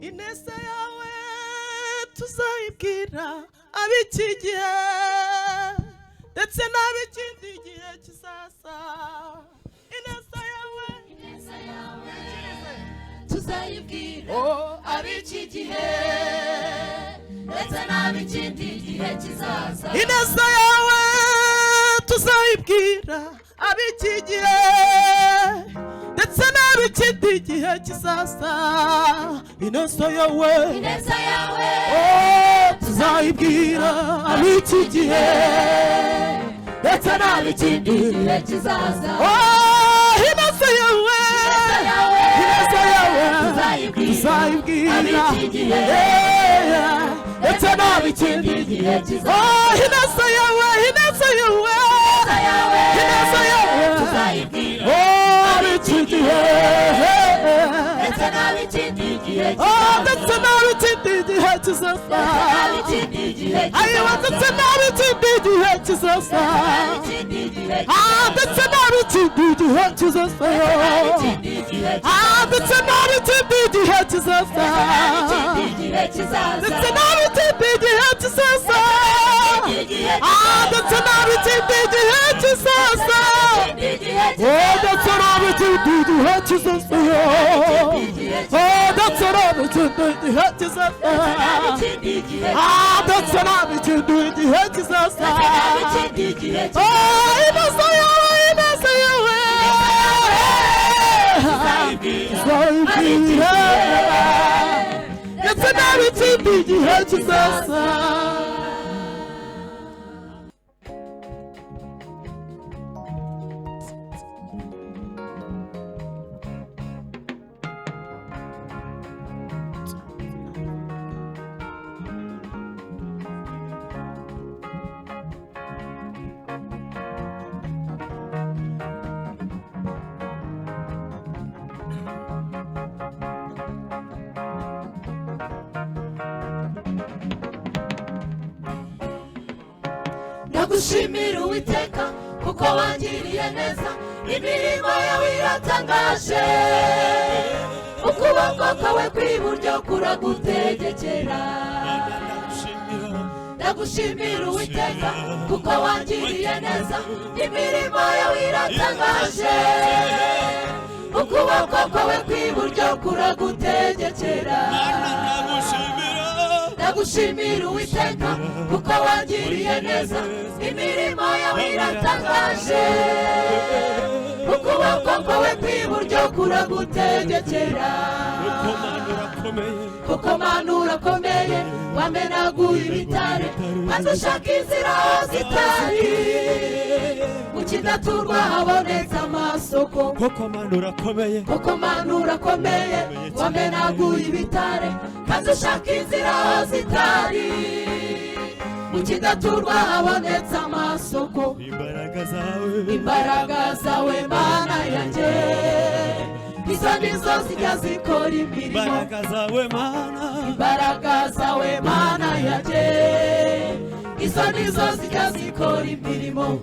ineza yawe tuzayibwira ab'iki gihe ndetse n'ab'ikindi gihe kizaza. Ineza yawe tuzayibwira ab'iki gihe ndetse n'ab'ikindi gihe kizaza. Ineza yawe tuzayibwira ab'iki gihe ndetse n'ab'ikindi gihe kizaza. Ineza yawe tuzayibwira ab'iki gihe ndetse n'ab'ikindi gihe kizaza. Ineza yawe tuzayibwira ndetse n'ab'ikindi gihe kizaza. Ineza yawe tuzayibwira ab'iki gihe ndetse n'ab'ikindi gihe kizaza. Ndetse n'ab'ikindi gihe kizaza. Ayiwa ndetse n'ab'ikindi gihe kizaza. Ndetse n'ab'ikindi gihe kizaza. Ndetse n'ab'ikindi gihe kizaza. Ndetse n'ab'ikindi gihe kizaza. Ndetse n'ab'ikindi gihe kizaza. Ndetse n'ab'ikindi gihe kizaza. That's what I'm doing. The head is up. That's what I'm doing. The head is up. It must be away. That's what I'm doing. The head is up. Ndagushimira Uwiteka kuko wangiriye neza, imirimo yawe iratangaje, ukuboko kwawe kw'iburyo kuragutegekera. Ndagushimira Uwiteka kuko wangiriye neza, imirimo yawe iratangaje, ukuboko kwawe kw'iburyo kuragutegekera. Ndagushimira Uwiteka kuko wangiriye neza, imirimo yawe iratangaje, ukuboko kwawe kw'iburyo kuragutegekera. Kuko Mana urakomeye, wamenaguye ibitare maze ushaka inzira aho zitari, mu kidaturwa habonetse amasoko. Kuko Mana urakomeye, wamenaguye ibitare maze ushaka inzira aho zitari, mu kidaturwa habonetse amasoko. Imbaraga zawe Mana yanjye, izo nizo zijya zikora imirimo. Imbaraga zawe Mana yanjye, izo nizo zijya zikora imirimo.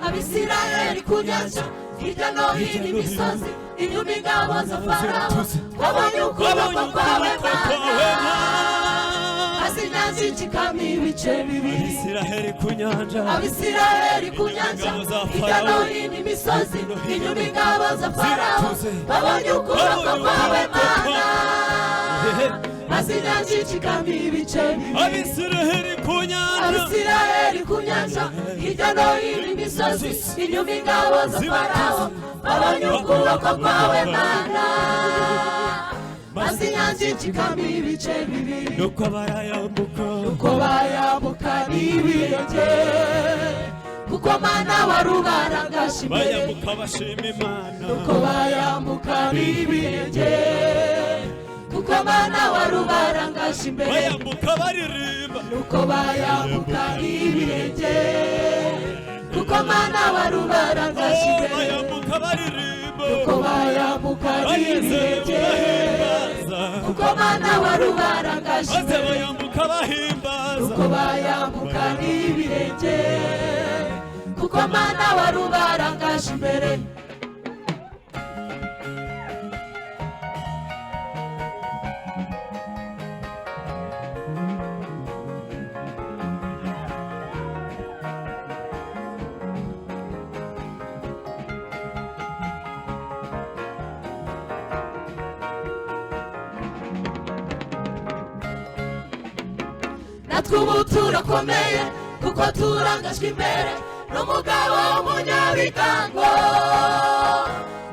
Abisirayeli ku nyanja, hirya no hino imisozi, inyuma ingabo za Farawo, twabonye ukuboko kwawe Mana, maze inyanja icikamo ibice bibiri. Abisirayeli ku nyanja, hirya no hino imisozi, inyuma ingabo za Farawo, twabonye ukuboko kwawe Mana, maze inyanja icikamo ibice bibiri. Abisirayeli ku nyanja, hirya no hino imisozi, inyuma ingabo za Farawo, babonye ukuboko kwawe Mana, maze inyanja icikamo ibice bibiri. Nuko bayambuka n'ibirenge, kuko Mana warubarangaje imbere. Nuko bayambuka n'ibirenge, kuko Mana warubarangaje imbere. Nuko bayambuka n'ibirenge, kuko mana warubarangaje imbere bayambuka baririmba kuko bayambuka n'ibirenge kuko mana warubarangaje maze imbere bayambuka bahimbaza kuko bayambuka n'ibirenge kuko mana warubarangaje imbere natwe ubu turakomeye kuko turangajwe imbere n'umugabo w'umunyabigango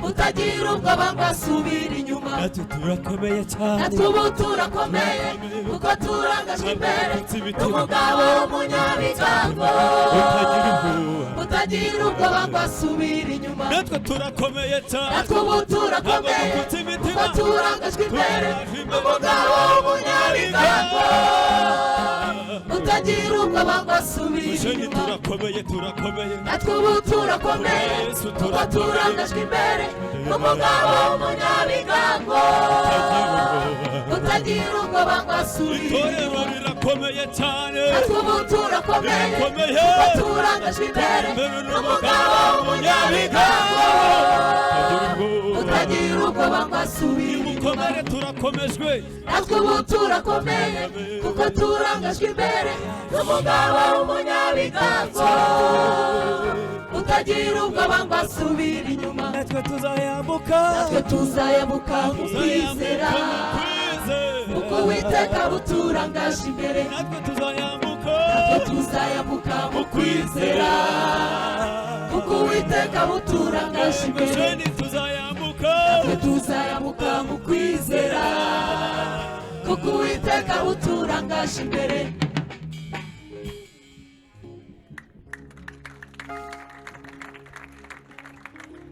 utagira ubwoba ngo asubire inyuma natwe turakomeye cyane natwe ubu turakomeye kuko turangajwe imbere n'umugabo w'umunyabigango utagira ubwoba ngo asubire inyuma natwe turakomeye cyane natwe ubu turakomeye kuko turangajwe imbere n'umugabo w'umunyabigango utagira ubwoba ngo asubire inyuma turakomeye turakomeye natwe ubu turakomeye kuko turangajwe imbere n'umugabo w'umunyabigango utagira ubwoba ngo asubire itorero rirakomeye cyane natwe ubu turakomeye kuko turangajwe imbere n'umugabo w'umunyabigango utagira ubwoba ngo asubire inyuma turakomejwe natwe ubu turakomeye kuko turangajwe imbere n'umugabo w'umunyabigango utagira ubwoba ngo asubire inyuma natwe tuzayambuka natwe tuzayambuka mu kwizera kuko Uwiteka buturangaje imbere natwe tuzayambuka natwe tuzayambuka mu kwizera kuko Uwiteka buturangaje imbere natwe tuzayambuka mu kwizera kuko Uwiteka buturangaje imbere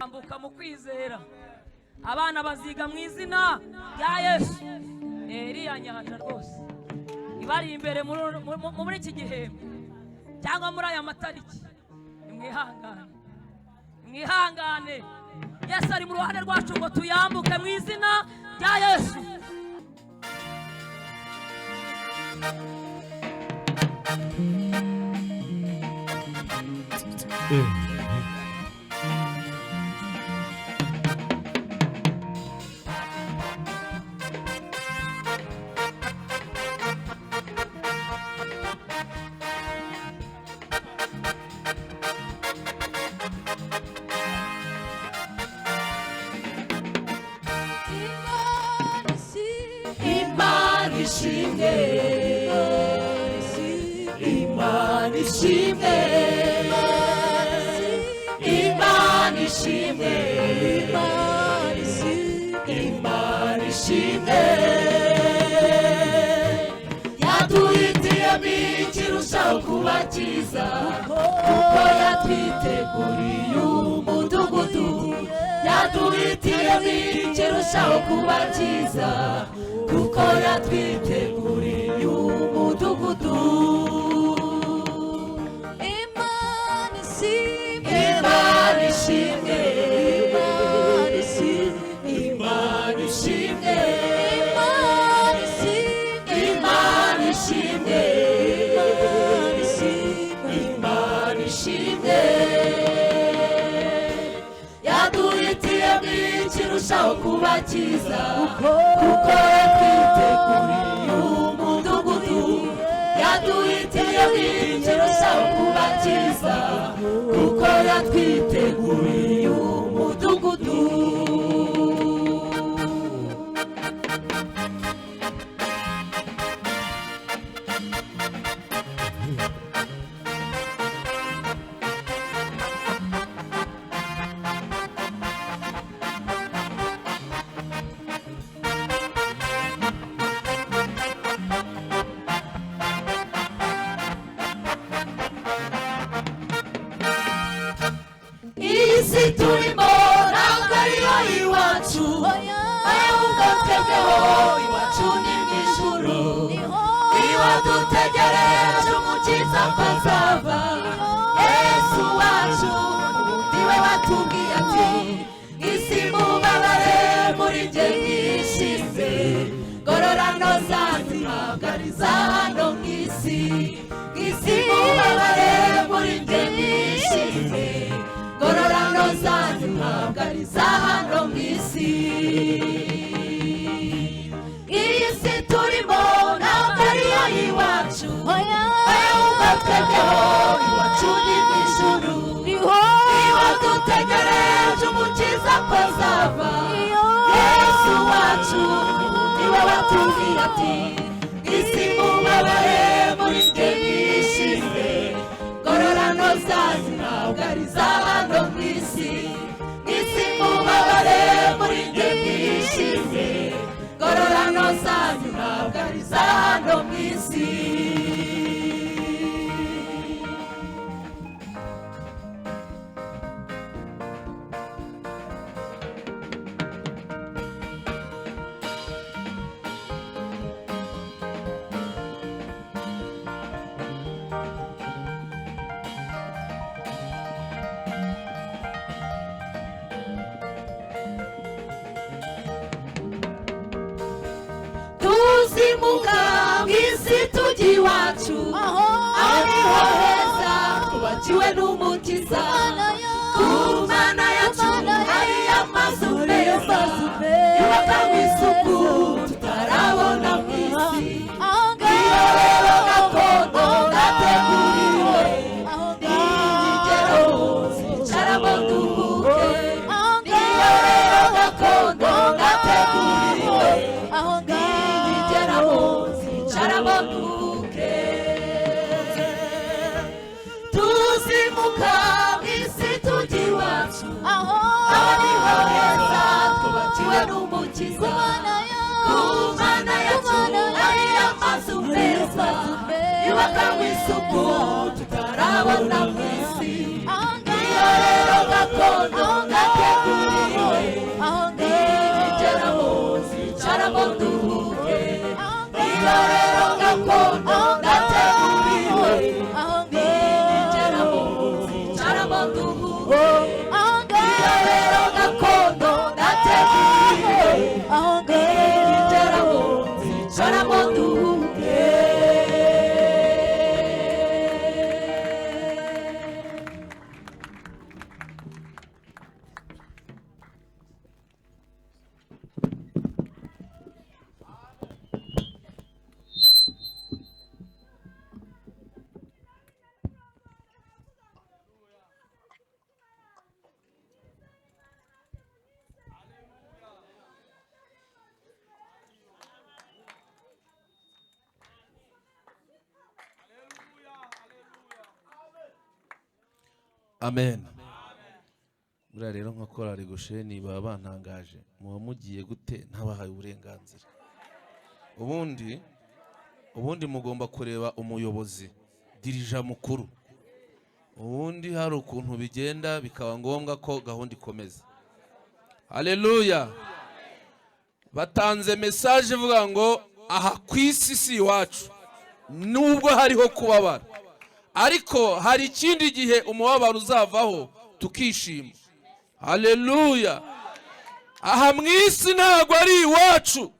ambuka mu kwizera abana baziga mu izina rya Yesu iriya nyanja rwose ibari imbere muri iki gihembwe cyangwa muri aya matariki mwihangane Yesu ari mu ruhande rwacu ngo tuyambuke mu izina rya Yesu Imana ishimwe Imana ishimwe Imana ishimwe Imana ishimwe yaduhitiyemo ikirushaho kuba cyiza kuko yatwiteguriye umudugudu yaduhitiyemo ikirushaho kuba cyiza kuko yatwiteguriye umudugudu Imana ishimwe Imana ishimwe Imana ishimwe Imana ishimwe Imana ishimwe yaduhitiyemo ikirushaho kuba cyiza kuko yatwiteguriye umudugudu yaduhitiyemo ikirushaho kuba cyiza kuko yatwiteguriye umudugudu isi turimo ntabwo ariyo iwacu ahubwo twebweho iwacu ni mu ijuru niho dutegereje umukiza ko azava Yesu wacu aratubwira ati isi mubabare muri njye mwishime ngororano zanyu ntabwo ari za hano mu isi isi mubabare muri njye mwishime ngororano zanyu ntabwo ari za hano mu isi tuzimuka mw'isi tujya iwacu aho niho heza twubakiwe n'umukiza ku mana yacu hari amazu meza yubakanywe isuku tutarabona mu isi iyo rero gakondo gateguriwe n'ingero zicaramo duhuke iyo rero gakondo gateguriwe tuzimuka mw'isi tujya iwacu aho niho heza twubakiwe n'umukiza ku mana yacu hari amazu meza yubakanywe isuku tutarabona mu isi iyo rero gakondo gateguriwe n'ingero zicaramo duhuke iyo rero gakondo gateguriwe n'ingero zicaramo duhuke iyo rero gakondo gateguriwe n'ingero zicaramo duhuke amen. Buriya rero nka korali Gosheni baba bantangaje muba mugiye gute ntabahaye uburenganzira ubundi mugomba kureba umuyobozi dirija mukuru ubundi hari ukuntu bigenda bikaba ngombwa ko gahunda ikomeza. Haleluya. Batanze message ivuga ngo aha kwisi si iwacu nubwo hariho kubabara ariko hari ikindi gihe umubabaro uzavaho tukishima. Haleluya. Aha mwisi ntago ari iwacu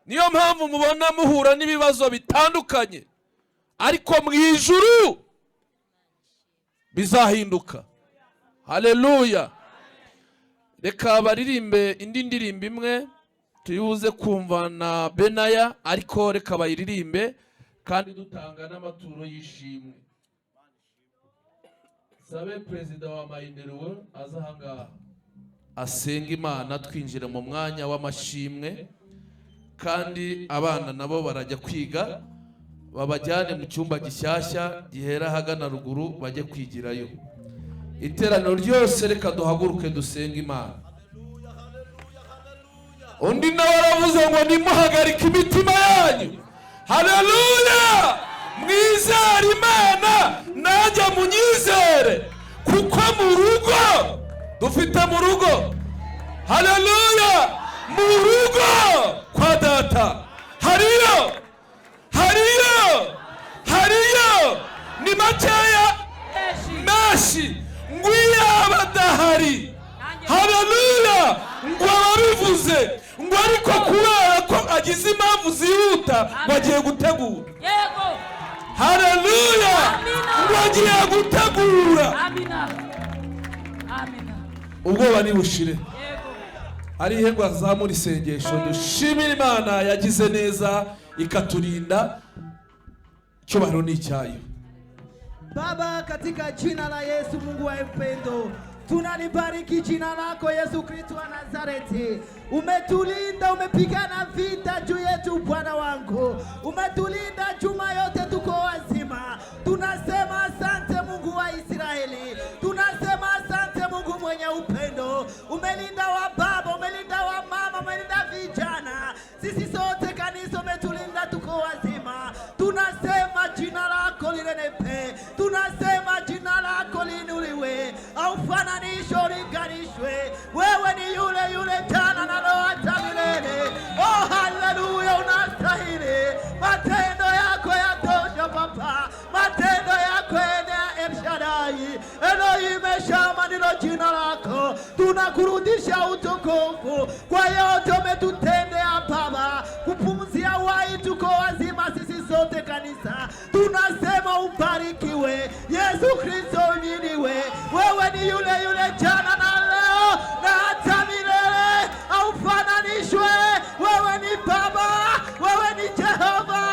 niyo mpamvu mubona muhura n'ibibazo bitandukanye ariko mu ijuru bizahinduka. Haleluya. Reka baririmbe indi ndirimbo imwe tuyuze kumva na Benaya ariko reka bayiririmbe kandi dutanga n'amaturo y'ishimwe. Sabe Perezida wa Mayenderewe azahanga asenga Imana twinjira mu mwanya w'amashimwe kandi abana nabo barajya kwiga babajyane mu cyumba gishyashya gihera hagana ruguru bajye kwigirayo. Iteraniro ryose reka duhaguruke dusenga Imana. Undi nawe aravuze ngo nimuhagarike imitima yanyu. Haleluya. Mwizere Imana najya munyizere kuko mu rugo dufite mu rugo. Haleluya. Mu rugo kwa data hariyo ni makeya menshi ngwiya badahari. Haleluya. Ngo ababivuze ngo ariko kubera ko agize impamvu zihuta bagiye gutegura. Yego. Haleluya. Ngo agiye gutegura. Amina. Amina. Ubwoba nibushire. Yego. Ari ihego azamura isengesho dushimira Imana yagize neza ikaturinda cyubahiro n'icyayo. Baba, katika jina la Yesu Mungu wa upendo, Tunalibariki jina lako Yesu Kristo wa Nazareti. Umetulinda, umepigana vita juu yetu Bwana wangu. Umetulinda juma yote tuko wazima. Tunasema asante Mungu wa Israeli. Tunasema asante Mungu mwenye upendo. Umelinda wa baba, umelinda wa mama, umelinda vijana. Sisi sote kanisa umetulinda tuko wazima. Tunasema jina lako linenepe. Tunasema jina lako liinuliwe. Aufananishwe, ulinganishwe. Wewe ni yule jana na leo hata milele. Oh haleluya, unastahili. Matendo yako yatosha Baba. Matendo yako ene El Shaddai. Elohim Shama ndilo jina lako. Tunakurudisha utukufu kwa yote umetutendea Baba. Kupumzia wai tuko wazima sisi sote kanisa. Tunasema ubarikiwe. Yesu Kristo unyiniwe. Wewe ni yule jana na leo na hata milele. Aufananishwe. Wewe ni Baba. Wewe ni Jehova.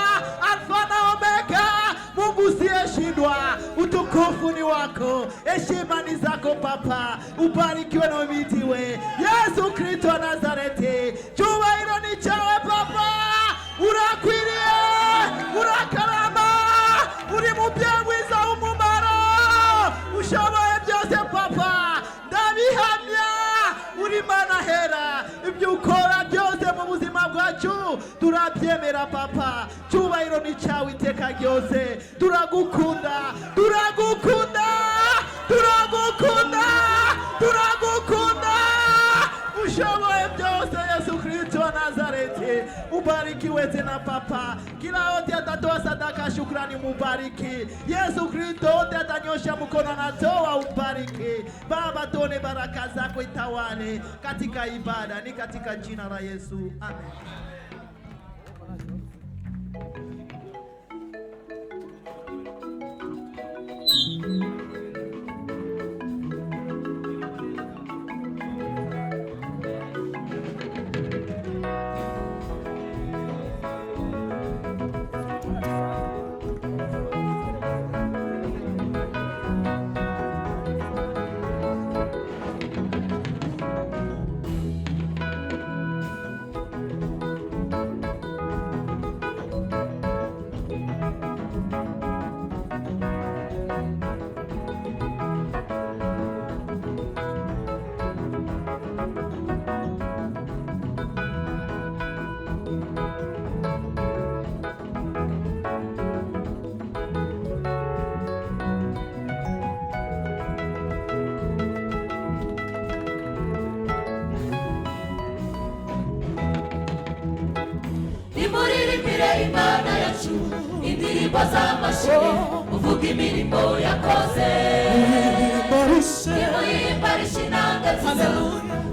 Alfa na Omega. Mungu siyeshindwa. Utukufu ni wako. Heshima ni zako Papa. Ubarikiwe na umitiwe. Yesu Kristo wa Nazareti. Juma hilo ni chawe Papa. Urakwirie. Urakarama. Uri mubyewiza umumaro. Ushoboye byose Papa. Ndabihamya. Uri manahera. Ibyo ukora byose mu buzima bwacu turabyemera Papa. Cyubahiro ni cyawe iteka ryose. Turagukunda. Turagukunda. Turagukunda. Turagukunda. Ushoboye byose Yesu Kristo wa Nazareti. Ubarikiwe tena Papa. Kila wote atatoa sadaka shukrani mubariki. Yesu Kristo wote atanyosha mkono anatoa ubariki. Baba tuone baraka zako itawale katika ibada. Ni katika jina la Yesu. Amen. Imana yacu indirimbo z'amashimwe uvuga imirimo yakoze nimuyimbarishe inanga nziza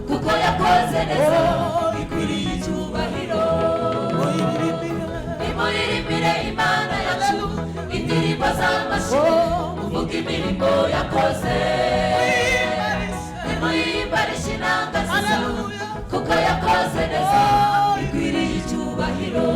kuko yakoze neza ikwiriye icyubahiro nimuyirimbire Imana yacu indirimbo z'amashimwe uvuga imirimo yakoze nimuyimbarishe inanga nziza kuko yakoze neza ikwiriye icyubahiro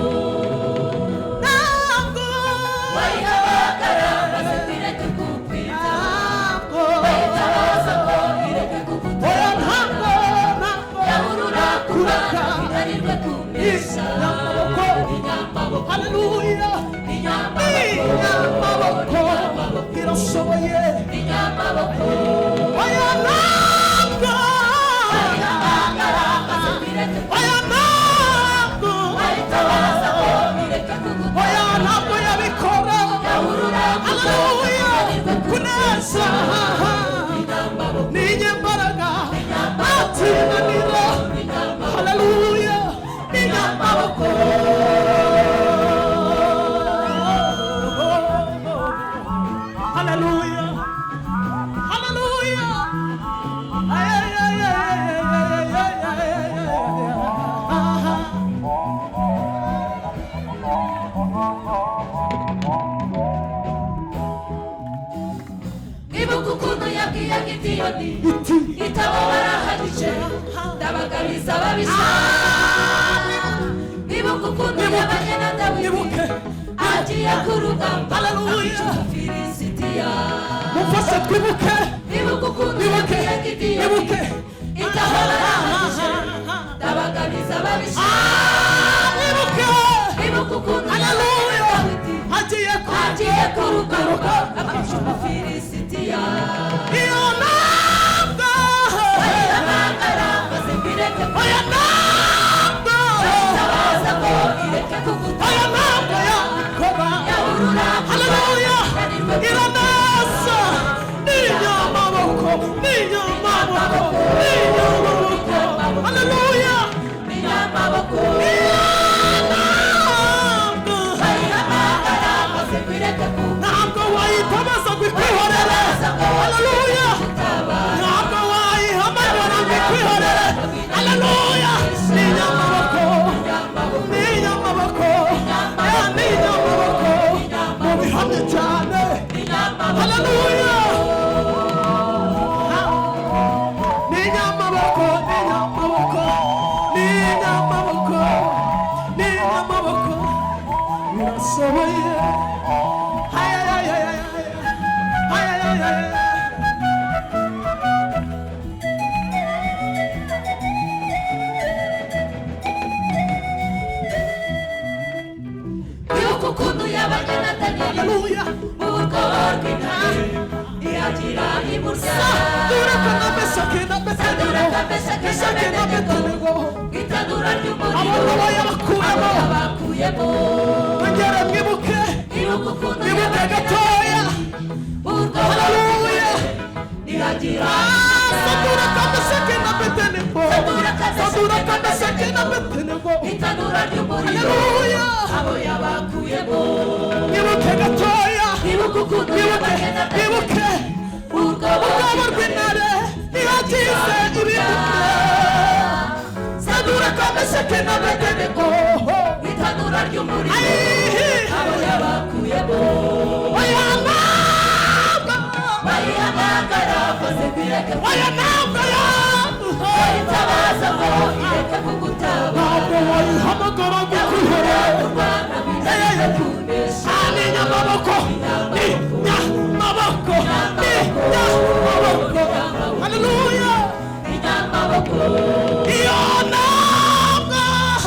Hallelujah. Inyamaboko irashoboye. Inyamaboko oya ntabwo oya ntabwo yabikora. Hallelujah. Kuneza ni inyembaraga atinanira. Hallelujah. Inyamaboko itababara hadice ndabagabiza babisha ibuka ukuntu yabanye na Dawidi agiye ku rugamba akica Filisitiya mufashe twibuke ibuka ukuntu yagiye haguruka abica umufilisitiya iyo ntabwo bayihamagara maze mbireke oya ntabwo bayitabaza ngo ireke oya kugutaba ntabwo yakoba yahurura haleluya iranasa n'inyamaboko n'inyamaboko n'inyamaboko haleluya n'inyamaboko ntabwo bayihamagara maze mbireke ntabwo wayitabaza ngo ikwihorere haleluya ntabwo wayihamagara ngo ikwihorere haleluya n'inyamaboko n'inyamaboko n'inyamaboko mu bihamye cyane haleluya n'inyamaboko n'inyamaboko n'inyamaboko n'inyamaboko birasohoye yuko ukuntu yabanye na Danieli haleluya mu rwobo rw'intare ntiyagira imurya dureka na mesake na Saduraka, betenego Mesake, mesake na betenego itanura ry'umuriro abo bayabakuyemo abakuyemo ongera mwibuke ibuka ukuntu mwibuke yabanye na gatoya mu rwobo haleluya ntiyagira saduraka mesake na betenego saduraka mesake na betenego itanura ry'umuriro haleluya abo yabakuyemo mwibuke gatoya ibuka ukuntu yabanye na mwibuke mu rwobo urwobo rw'intare ntiyagize ibintu saduraka mesake na betenego itanura ry'umuriro ayihi abo yabakuyemo oya ntabwo bayihamagara maze mbireke oya ntabwo bayitabaza ngo ireke kugutaba ntabwo wayihamagara ngo ikwihorere kurwana bidahiye kunesha n'inyamaboko n'inyamaboko n'inyamaboko haleluya inyamaboko iyo ntabwo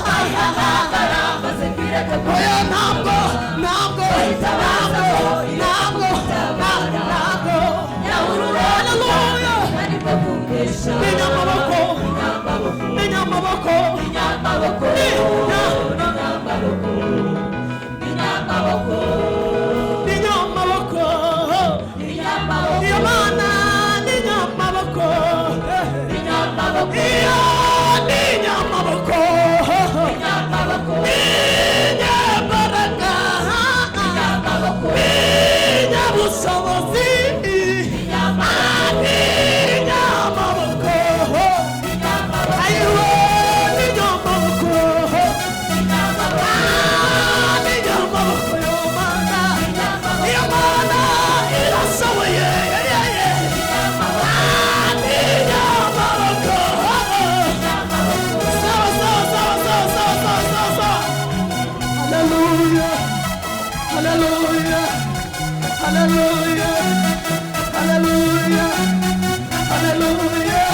bayihamagara maze mbireke oya ntabwo ntabwo ntabwo ntabwo yahurura haleluya ariko kunesha n'inyamaboko n'inyamaboko inyamaboko inyamaboko n'inyamaboko inyamaboko iyo mana n'inyamaboko inyamaboko iyo n'inyamaboko inyamaboko n'inyambaraga inyamaboko n'inyabushobozi n'inyamaboko ayiwe n'inyamaboko n'inyamaboko yo mana iyo mana irashoboye n'inyamaboko sawa sawa sawa sawa sawa sawa sawa sawa haleluya haleluya haleluya haleluya haleluya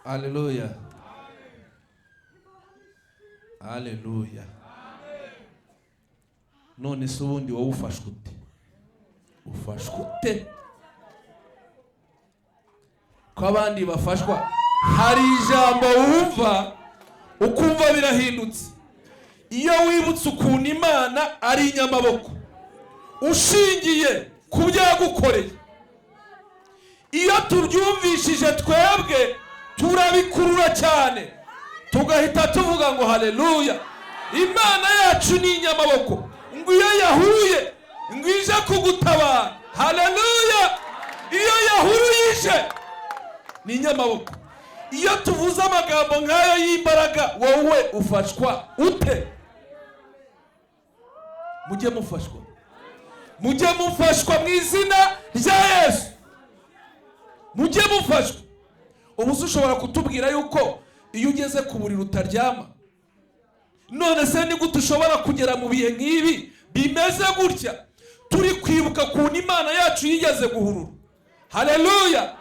Haleluya. Haleluya. None se ubundi wowe ufashwe ute? Ufashwe ute? Ko abandi bafashwa hari ijambo wumva ukumva birahindutse. Iyo wibutse ukuntu Imana ari inyamaboko ushingiye ku byagukoreye, iyo tubyumvishije twebwe turabikurura cyane tugahita tuvuga ngo haleluya, Imana yacu ni inyamaboko, ngo iyo yahuye ngo ije kugutabara haleluya. Iyo yahuruje ni inyamaboko. Iyo tuvuze amagambo nk'ayo y'imbaraga, wowe ufashwa ute? Mujye mufashwa mu izina rya Yesu. Mujye mufashwa. Ubu ushobora kutubwira yuko iyo ugeze ku buriri utaryama? None se ni gute ushobora kugera mu bihe nk'ibi bimeze gutya? Turi kwibuka kuntu Imana yacu yigeze guhurura. Haleluya.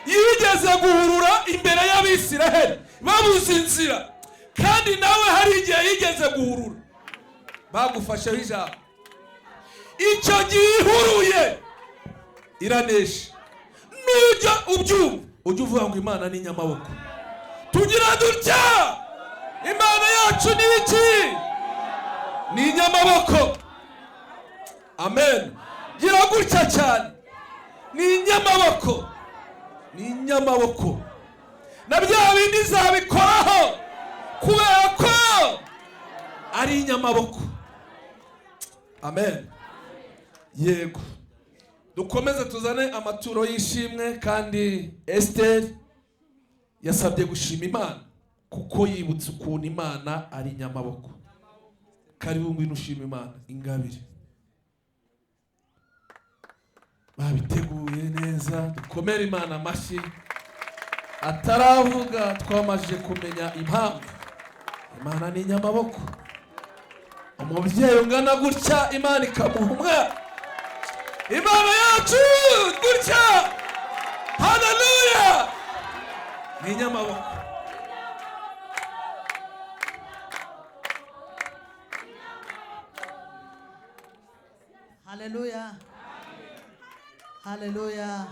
Yigeze guhurura imbere y'Abisiraheli babuze inzira, kandi nawe hari igihe yigeze guhurura bagufasheho ijambo. Icyo gihe ihuruye iranesha. Nujya ubyumva ujye uvuga ngo Imana ni inyamaboko. Tugira dutya, Imana yacu ni iki? Ni inyamaboko. Amen. Gira gutya cyane, ni inyamaboko. Ni inyamaboko. Na bya bindi zabikoraho kubera ko ari inyamaboko. Amen. Yego. Dukomeze tuzane amaturo y'ishimwe, kandi Esther yasabye gushima Imana kuko yibutse ukuntu Imana ari inyamaboko. Karibu ngwino ushima Imana ingabire. Babiteguye neza, dukomere Imana amashyi. Ataravuga twamaje kumenya impamvu. Imana ni inyamaboko. Umubyeyi ungana gutya Imana ikamuha umwana. Imana yacu gutya, haleluya, ni inyamaboko. Haleluya. Haleluya.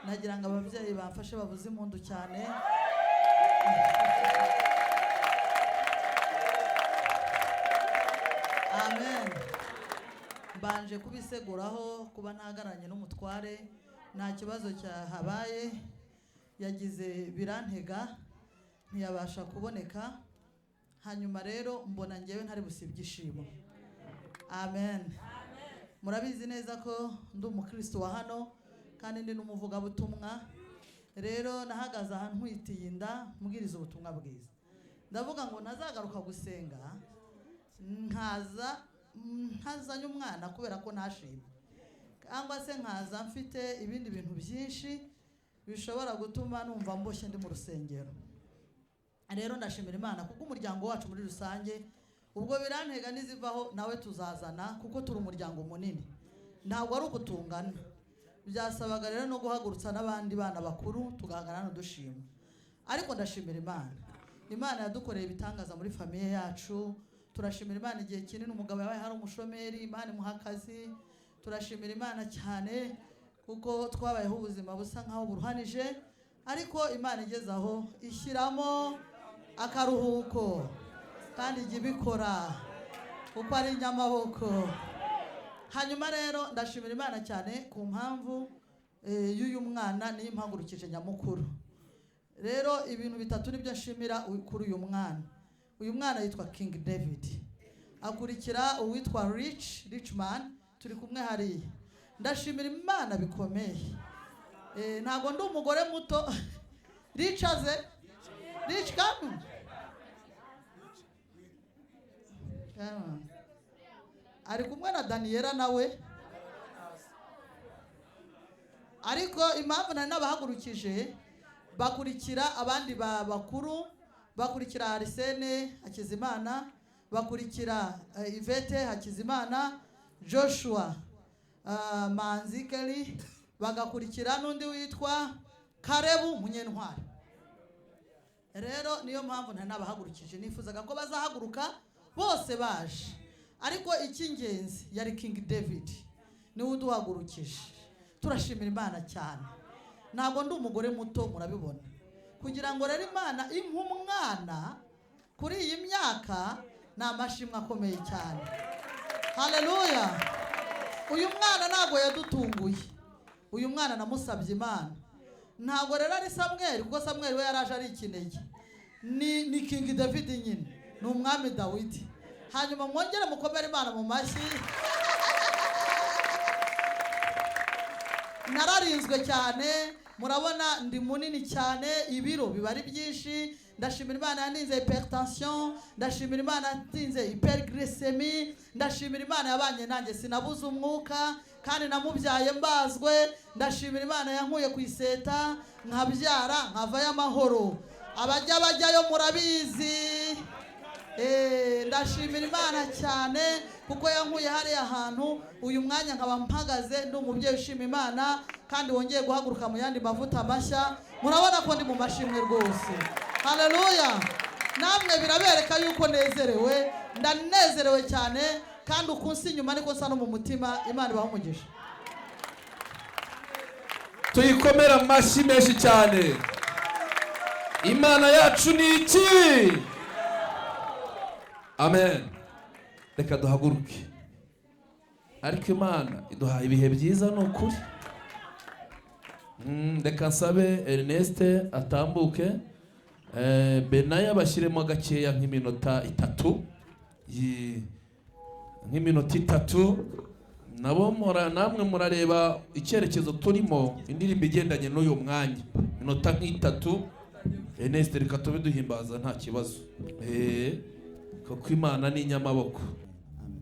Nagira ngo ababyeyi bamfashe bavuze impundu cyane. Amen. Mbanje kubiseguraho kuba ntagaranye n'umutware, nta kibazo cyahabaye, yagize birantega ntiyabasha kuboneka, hanyuma rero mbona ngewe ntari busibye ishimo. Amen. Murabizi neza ko ndi umukristo wa hano kandi ndi n'umuvugabutumwa. Rero nahagaze ahantu nkwitiye inda mbwiriza ubutumwa bwiza. Ndavuga ngo ntazagaruka gusenga ntazanye umwana kubera ko ntashima, cyangwa se nkaza mfite ibindi bintu byinshi bishobora gutuma numva mboshye ndi mu rusengero. Rero ndashimira Imana kuko umuryango wacu muri rusange, ubwo birantega nizivaho nawe tuzazana kuko turi umuryango munini, ntabwo ari ukutungana. Byasabaga rero no guhagurutsa n'abandi bana bakuru tugahangana dushima. Ariko ndashimira Imana. Imana yadukoreye ibitangaza muri famiye yacu. Turashimira Imana igihe kinini umugabo yabaye hari umushomeri, Imana imuha akazi. Turashimira Imana cyane kuko twabayeho ubuzima busa nkaho buruhanije, ariko Imana igezaho ishyiramo akaruhuko kandi ijya ibikora kuko ari inyamaboko. Hanyuma rero ndashimira Imana cyane ku mpamvu y'uyu mwana niyo impagurukije nyamukuru. Rero ibintu bitatu nibyo nshimira kuri uyu mwana. Uyu mwana yitwa King David, akurikira uwitwa Richman, turi kumwe hariya. Ndashimira Imana bikomeye. Ntago ndi umugore muto. Rich come. Ari kumwe na Daniela nawe. Ariko impamvu nari nabahagurukije bakurikira abandi bakuru, bakurikira Arsene Hakizimana, bakurikira Yvette Hakizimana, Joshua Manzi Kelly, bagakurikira n'undi witwa Karebu Munyentwari. Rero niyo mpamvu nari nabahagurukije, nifuzaga ko bazahaguruka bose baje, ariko icy'ingenzi yari King David niwe uduhagurukije. Turashimira Imana cyane. Ntabwo ndi umugore muto, murabibona. Kugira ngo rero Imana impe umwana kuri iyi myaka ni amashimwe akomeye cyane. Haleluya. Uyu mwana ntabwo yadutunguye. Uyu mwana namusabye Imana. Ntabwo rero ari Samuel, kuko Samuel we yaraje ari ikinege. Ni King David nyine, ni umwami Dawidi. Hanyuma mwongere mukomere Imana mu mashyi. nararinzwe cyane, murabona ndi munini cyane, ibiro biba ari byinshi. Ndashimira Imana yaninze hypertension, ndashimira Imana yatinze hyperglycemie, ndashimira Imana yabanye nanjye sinabuze umwuka kandi namubyaye mbazwe. Ndashimira Imana yankuye ku iseta nkabyara nkavayo amahoro. Abajya bajyayo murabizi. Ndashimira Imana cyane kuko yankuye hariya hantu, uyu mwanya nkaba mpagaze ndi umubyeyi ushima Imana kandi wongeye guhaguruka mu yandi mavuta mashya. Murabona ko ndi mu mashimwe rwose. Haleluya. Namwe birabereka yuko nezerewe, ndanezerewe cyane kandi ukunsi inyuma niko nsa no mu mutima. Imana ibahe umugisha. Tuyikomera amashyi menshi cyane. Imana yacu ni iki? Amen. Reka duhaguruke. Ariko Imana iduhaye ibihe byiza n'ukuri. Reka nsabe Ernest atambuke. Benaya bashyiremo gakeya nk'iminota 3. Nk'iminota 3. Nabo namwe murareba icyerekezo turimo, indirimbo igendanye n'uyu mwanya. Minota nk'itatu. Ernest reka tube duhimbaza nta kibazo. Kuko Imana ni inyamaboko.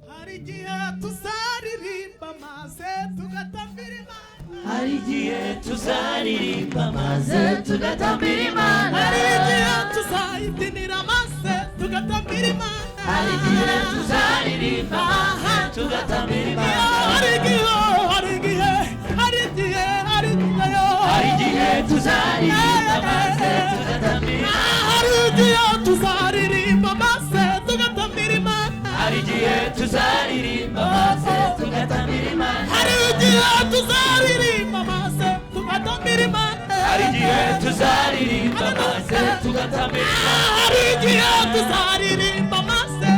Hari igihe tuzaririmba maze tugatambira Imana. Hari igihe tuzaririmba maze tugatambira Imana. Hari igihe tuzayibyinira maze tugatambira Imana. Hari igihe tuzaririmba maze tugatambira Imana. Hari igihe tuzaririmba maze tugatambira Imana. Hari igihe tuzaririmba maze tugatambira Imana. Hari igihe tuzaririmba maze tugatambira Imana. Hari igihe tuzaririmba maze tugatambira Imana. Hari igihe tuzaririmba maze tugatambira Imana. Hari igihe tuzaririmba maze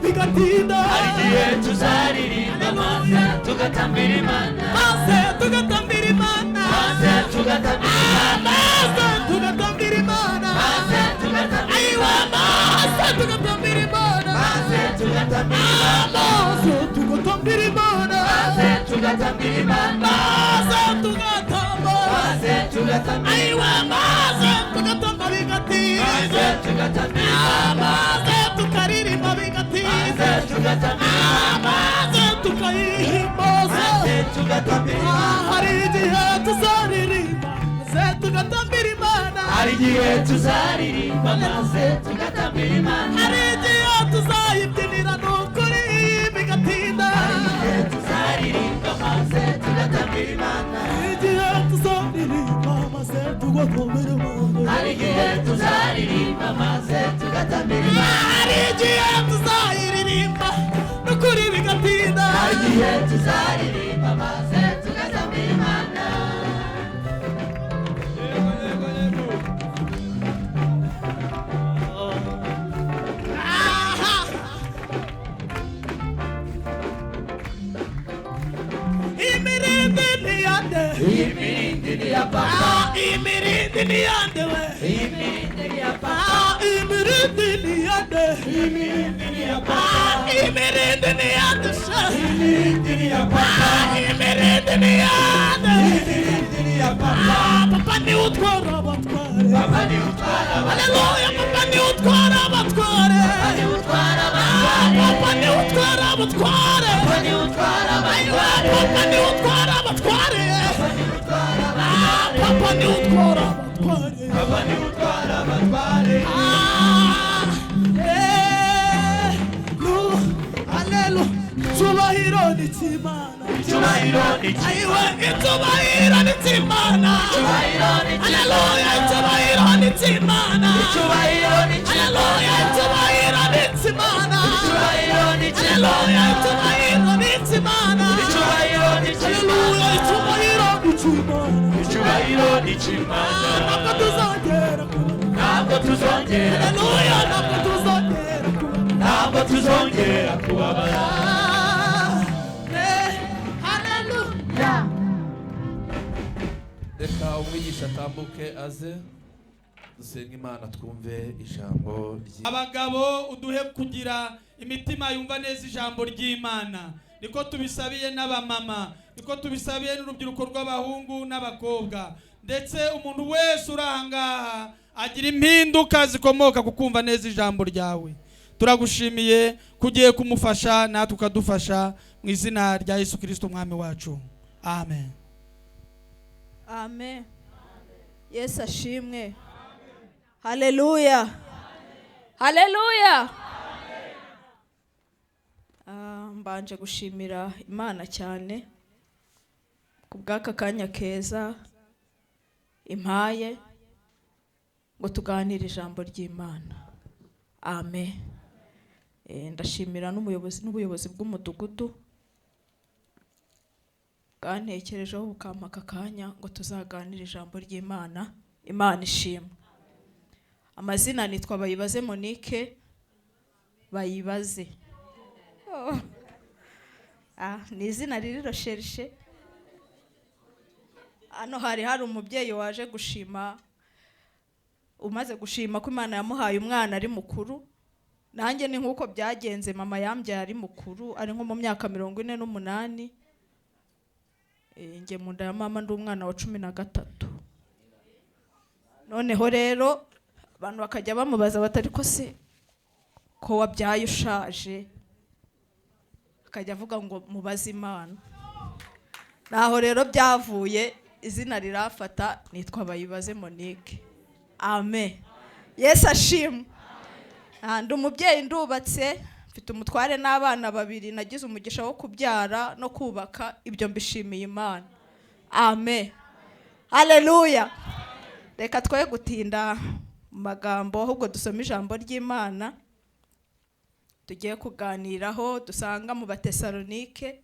bigatinda. Hari igihe tuzaririmba maze tugatambira Imana. Maze tugatambira Imana. Maze tugatambira Imana. Maze tugatambira Imana. Maze tugatambira Aywa maze tugatambira Imana. Maze tugatambira Imana. Maze tugatambira Imana. Maze tugatambira Imana. Maze tugatamba. Maze tugatambira Aywa maze tugatamba bigatinda. Maze tugatambira Imana. Maze tukaririmba bigatinda. Maze tugatambira Imana. Maze tukayihimbaza. Maze tugatambira Imana. Hari igihe tuzaririmba maze tugatambira Imana. Hari igihe tuzaririmba maze tugatambira Imana. Hari igihe tuzayibyinira n'ukuri bigatinda. Hari igihe tuzaririmba maze tugatambira Imana. Hari igihe tuzaririmba maze tugatambira Imana. Hari igihe tuzaririmba maze tugatambira Imana. Hari igihe tuzayiririmba n'ukuri bigatinda. Hari igihe tuzaririmba maze tugatambira Imana. Aha. Imirindi ni yande. Imirindi ni ya papa. Imirindi ni yande we. Imirindi ni ya papa. Imirindi ni yande. Imirindi ni ya papa. Imirindi ni yande sha. Imirindi ni ya papa. Imirindi ni yande. Imirindi ni ya papa. Papa ni utwara abatware. Papa ni utwara abatware. Haleluya. Papa ni utwara abatware. Papa ni utwara abatware. Papa ni utwara abatware. Papa ni utwara abatware. Papa ni utwara abatware. Papa ni utwara Papa abatware. ni utwara abatware. Papa ni utwara abatware. Haleluya. Icyubahiro ni cy'Imana. Icyubahiro ni Ayiwe icyubahiro ni cy'Imana. Icyubahiro ni Haleluya. Icyubahiro ni cy'Imana. Icyubahiro ni Haleluya. Icyubahiro ni cy'Imana. Icyubahiro ni Haleluya. Icyubahiro ni cy'Imana. Icyubahiro ni Haleluya. Icyubahiro ni cy'Imana. Icyubahiro ni cy'Imana. Ntabwo tuzongera kubona. Ntabwo tuzongera. Haleluya. Ntabwo tuzongera kubona. Ntabwo tuzongera kubabara. Haleluya. Reka umwigisha atambuke aze dusenga Imana twumve ijambo ry'Imana. Abagabo uduhe kugira imitima yumva neza ijambo ry'Imana, niko tubisabiye n'abamama niko tubisabiye n'urubyiruko rw'abahungu n'abakobwa, ndetse umuntu wese urangaha agira impinduka zikomoka ku kumva neza ijambo ryawe. Turagushimiye kugiye kumufasha natwe ukadufasha mu izina rya Yesu Kristo umwami wacu. Amen. Amen. Yesu ashimwe. Haleluya. Haleluya. Mbanje gushimira Imana cyane ku bw'aka kanya keza impaye ngo tuganire ijambo ry'Imana. Amen. Ndashimira n'ubuyobozi bw'umudugudu bwantekerejeho bukampa aka kanya ngo tuzaganire ijambo ry'Imana. Imana ishimwe. Amazina nitwa Bayibaze Monique. Bayibaze. Ni izina riri rosherishe. Hano hari umubyeyi waje gushima, umaze gushima ko Imana yamuhaye umwana ari mukuru. Nanjye ni nk'uko byagenze, mama yambyaye ari mukuru, ari nko mu myaka 48. Nge mu nda ya mama ndi umwana wa 13. Noneho rero abantu bakajya bamubaza batari ko se ko wabyaye ushaje, akajya avuga ngo mubaze Imana. Naho rero byavuye izina rirafata, nitwa Bayibaze Monique. Amen. Yesu ashimwe. Ndi umubyeyi, ndubatse, mfite umutware n'abana 2, nagize umugisha wo kubyara no kubaka, ibyo mbishimiye Imana. Amen. Haleluya. Reka twoye gutinda mu magambo, ahubwo dusome ijambo ry'Imana tugiye kuganiraho, dusanga mu Batesalonike.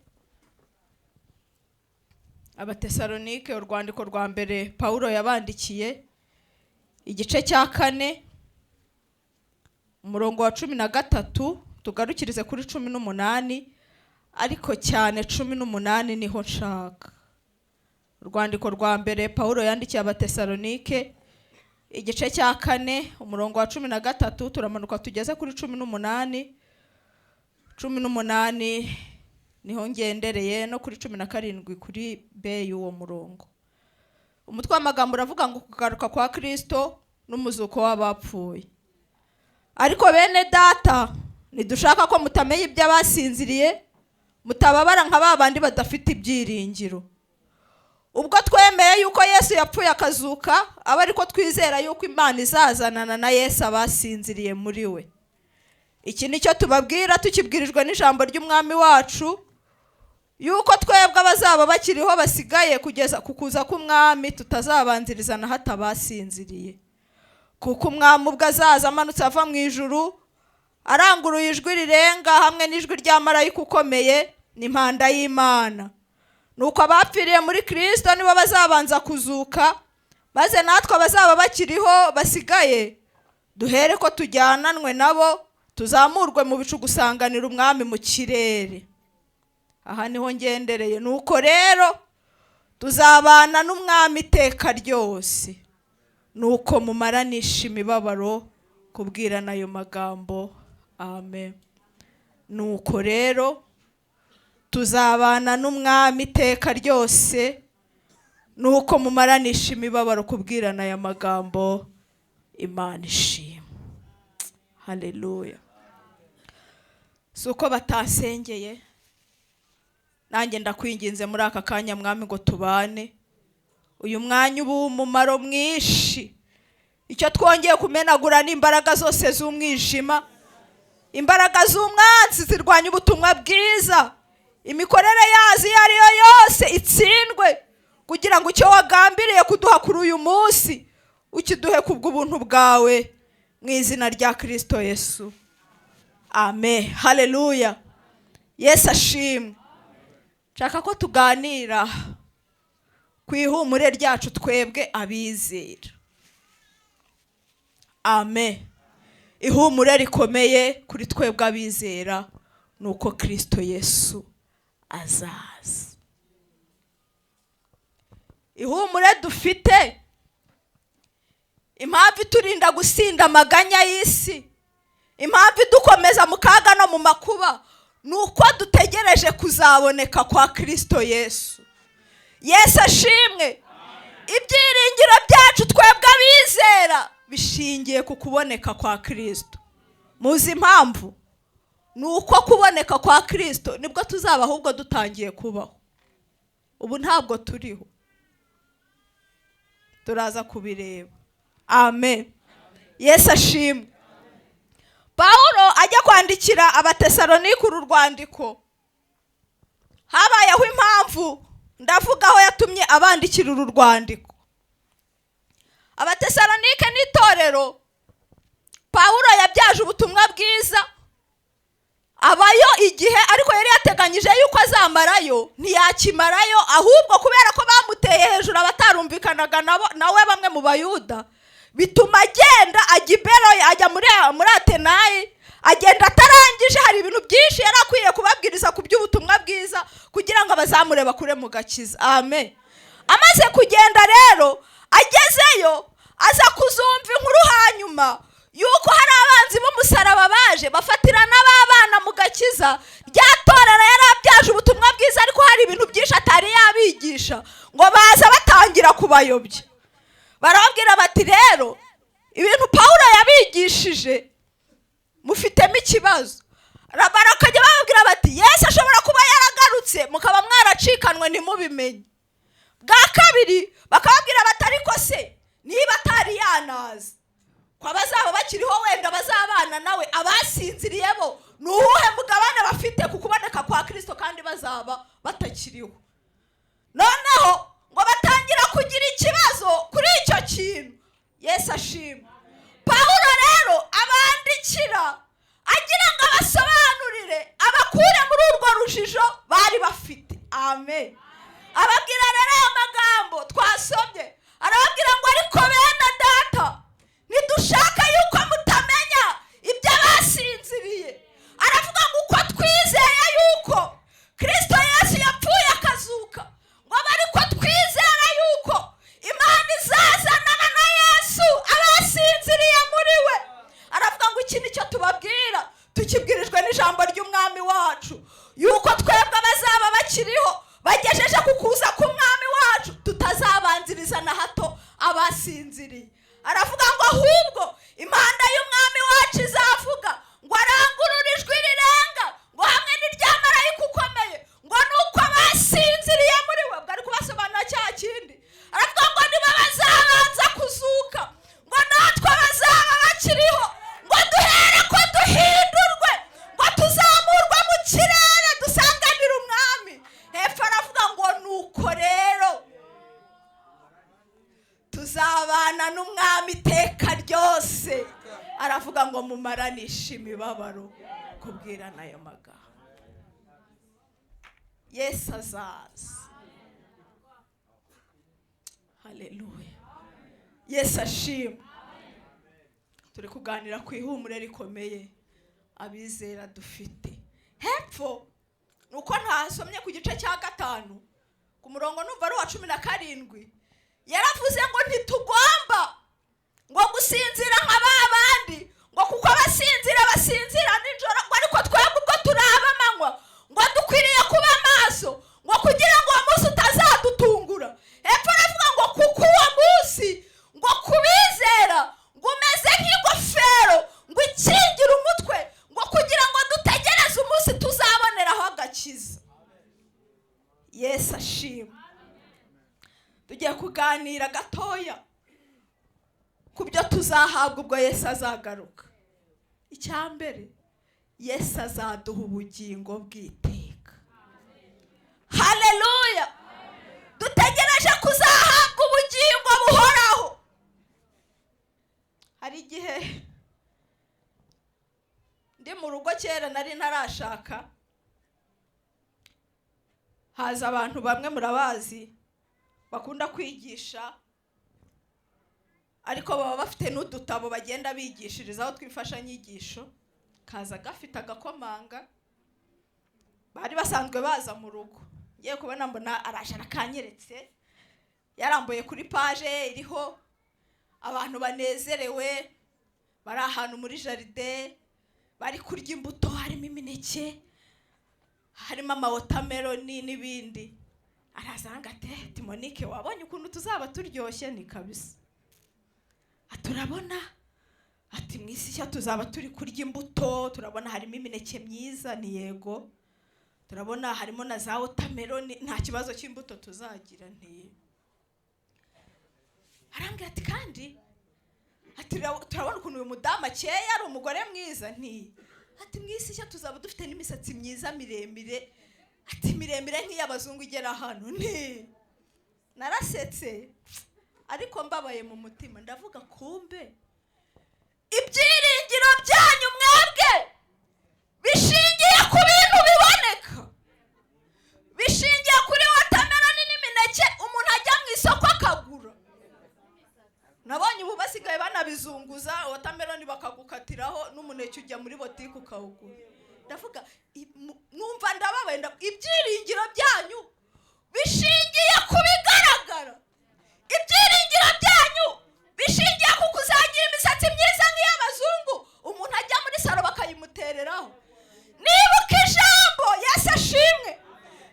Abatesalonike, urwandiko rwa mbere Paulo yabandikiye, igice cya 4 umurongo wa 13, tugarukirize kuri 18, ariko cyane 18 niho nshaka. Urwandiko rwa mbere Paulo yandikiye Abatesalonike, igice cya 4 umurongo wa 13, turamanuka tugeze kuri 18. 18 niho ngendereye, no kuri 17 kuri B y'uwo murongo. Umutwe w'amagambo uravuga ngo kugaruka kwa Kristo n'umuzuko w'abapfuye. Ariko bene data, nidushaka ko mutamenya iby'abasinziriye, mutababara nka babandi badafite ibyiringiro. Ubwo twemeye yuko Yesu yapfuye akazuka, aba ariko twizera yuko Imana izazanana na Yesu abasinziriye muri we. Iki nicyo tubabwira tukibwirijwe n'ijambo ry'umwami wacu, yuko twebwe abazaba bakiriho basigaye kugeza kukuza k'umwami tutazabanzirizana hatabasinziriye. Kuko umwami ubwo azaza amanutse ava mu ijuru, aranguruye ijwi rirenga hamwe n'ijwi rya marayika ukomeye n'impanda y'Imana. Nuko abapfiriye muri Kristo nibo bazabanza kuzuka, maze natwe abazaba bakiriho basigaye duhere ko tujyananwe nabo, tuzamurwe mu bicu gusanganira umwami mu kirere. Aha niho ngendereye. Nuko rero tuzabana n'umwami iteka ryose. Nuko mumaranisha imibabaro kubwirana ayo magambo. Amen. Nuko rero tuzabana n'umwami iteka ryose, nuko mumaranisha imibabaro kubwirana aya magambo. Imana ishimwe. Haleluya. Suko batasengeye, nanjye ndakwinginze muri aka kanya mwami ngo tubane. Uyu mwanya ubu umumaro mwinshi. Icyo twongeye kumenagura n'imbaraga zose z'umwijima, imbaraga z'umwanzi zirwanya ubutumwa bwiza, imikorere yazo iyo ari yo yose itsindwe, kugira ngo icyo wagambiriye kuduha kuri uyu munsi ukiduhe kubw'ubuntu bwawe, mu izina rya Kristo Yesu. Amen. Haleluya. Yesu ashimwe. Nshaka ko tuganira ku ihumure ryacu twebwe abizera. Amen. Ihumure rikomeye kuri twebwe abizera nuko Kristo Yesu azaza. Ihumure dufite, impamvu turinda gusinda amaganya y'isi, impamvu dukomeza mu kaga no mu makuba, nuko dutegereje kuzaboneka kwa Kristo Yesu. Yesu ashimwe. Ibyiringiro byacu twebwe abizera bishingiye ku kuboneka kwa Kristo. Muzi impamvu? Ni uko kuboneka kwa Kristo nibwo tuzaba ahubwo dutangiye kubaho. Ubu ntabwo turiho. Turaza kubireba. Amen. Yesu ashimwe. Paulo ajya kwandikira Abatesalonike uru rwandiko, habayeho impamvu ndavuga aho yatumye abandikira uru rwandiko. Abatesalonike n'itorero Paulo yabyaje ubutumwa bwiza, abayo igihe, ariko yari yateganyije yuko azamarayo, ntiyakimarayo, ahubwo kubera ko bamuteye hejuru abatarumvikanaga nawe bamwe mu Bayuda, bituma agenda ajya i Beroya, ajya muri Atenayi, agenda atarangije. Hari ibintu byinshi yari akwiye kubabwiriza ku by'ubutumwa bwiza kugira ngo abazamure bakure mu gakiza. Amen. Amaze kugenda rero, agezeyo aza kuzumva inkuru hanyuma yuko hari abanzi b'umusaraba baje bafatira n'ababana mu gakiza. Rya torero yari abyaje ubutumwa bwiza, ariko hari ibintu byinshi atari yabigisha, ngo baza batangira kubayobya. Barababwira bati rero ibintu Paulo yabigishije mufitemo ikibazo. Barakajya bababwira bati Yesu ashobora kuba yaragarutse mukaba mwaracikanwe ntimubimenye. Bwa kabiri bakababwira bati ariko se niba atari yanaza ko abazaba bakiriho wenda bazabana nawe, abasinziriye bo ni uwuhe mugabane bafite ku kuboneka kwa Kristo kandi bazaba batakiriho? Noneho ngo batangira kugira ikibazo kuri icyo kintu. Yesu ashimwe. Paulo rero abandikira agira ngo abasobanurire, abakure muri urwo rujijo bari bafite. Amen. Ababwira rero aya magambo twasomye, arababwira ngo ariko bene data, ntidushaka yuko mutamenya ibyo abasinziriye. Aravuga ngo uko twizeye yuko Kristo Yesu yapfuye akazuka, ngo ariko twizera yuko Imana izazanana na Yesu abasinziriye muri we. Aravuga ngo iki nicyo tubabwira, tukibwirijwe n'ijambo ry'umwami wacu, yuko twebwe abazaba bakiriho bagejeje ku kuza k'umwami wacu tutazabanziriza na hato abasinziriye. Aravuga ngo ahubwo impanda y'umwami wacu izavuga, ngo arangurure ijwi rirenga, ngo hamwe n'irya marayika ukomeye, ngo nuko abasinziriye muri we. Bwari kubasobanura cya kindi. Aravuga ngo niba bazabanza kuzuka, ngo natwe bazaba bakiriho, ngo duhere ko duhindurwe, ngo tuzamurwe mu kirere dusanganire umwami. Hepfo aravuga ngo nuko rero tuzabana n'umwami iteka ryose. Aravuga ngo mumaranishe imibabaro kubwirana ayo magambo. Yesu azaza. Haleluya. Yesu ashimwe. Turi kuganira ku ihumure rikomeye abizera dufite. Hepfo nuko ntasomye ku gice cya 5 ku murongo numva ari wa 17, yaravuze ngo ntitugomba ngo gusinzira nk'abandi, ngo kuko abasinzira basinzira nijoro, ngo ariko twebwe ubwo turaba amanywa, ngo dukwiriye kuba maso, ngo kugira ngo uwo munsi utazadutungura. Hepfo aravuga ngo kuko uwo munsi ngo kubizera ngo umeze nk'ingofero ngo ikingira umutwe, ngo kugira ngo dutegereze umunsi tuzaboneraho agakiza. Yesu ashimwe. Tugiye kuganira gatoya ku byo tuzahabwa ubwo Yesu azagaruka. Icyambere, Yesu azaduha ubugingo bw'iteka. Haleluya. Dutegereje kuzahabwa ubugingo buhoraho. Hari igihe ndi mu rugo kera nari ntarashaka, haza abantu bamwe murabazi bakunda kwigisha, ariko baba bafite n'udutabo bagenda bigishirizaho tw'imfashanyigisho. Kaza gafite agakomanga, bari basanzwe baza mu rugo. Ngiye kubona mbona araje arakanyeretse, yarambuye kuri page iriho abantu banezerewe, bari ahantu muri jaride, bari kurya imbuto, harimo imineke, harimo amawotameloni n'ibindi. arazanga ati Monique wabonye ukuntu tuzaba turyoshye? Ni kabisa. Turabona ati mu isi nshya tuzaba turi kurya imbuto, turabona harimo imineke myiza. Ni yego. Turabona harimo na za watermelon, nta kibazo cy'imbuto tuzagira. Nti arambwira ati kandi ati turabona ukuntu uyu mudamu akeye ari umugore mwiza. Nti ati mu isi nshya tuzaba dufite n'imisatsi myiza miremire, ati miremire nk'iy'abazungu igera hano. Nti narasetse ariko mbabaye mu mutima, ndavuga kumbe ibyiringiro byanyu mwebwe bishingiye ku bintu biboneka, bishingiye kuri watermelon n'imineke umuntu ajya mu isoko akagura. Nabonye ubu basigaye banabizunguza, watermelon bakagukatiraho n'umuneke ujya muri botike ukawugura. Ndavuga numva ndababaye, ibyiringiro byanyu bishingiye ku bigaragara, ibyiringiro byanyu bishingiye ku kuzagira imisatsi myiza nk'iy'abazungu umuntu ajya muri salo bakayimutereraho. Nibuka ijambo Yesu ashimwe,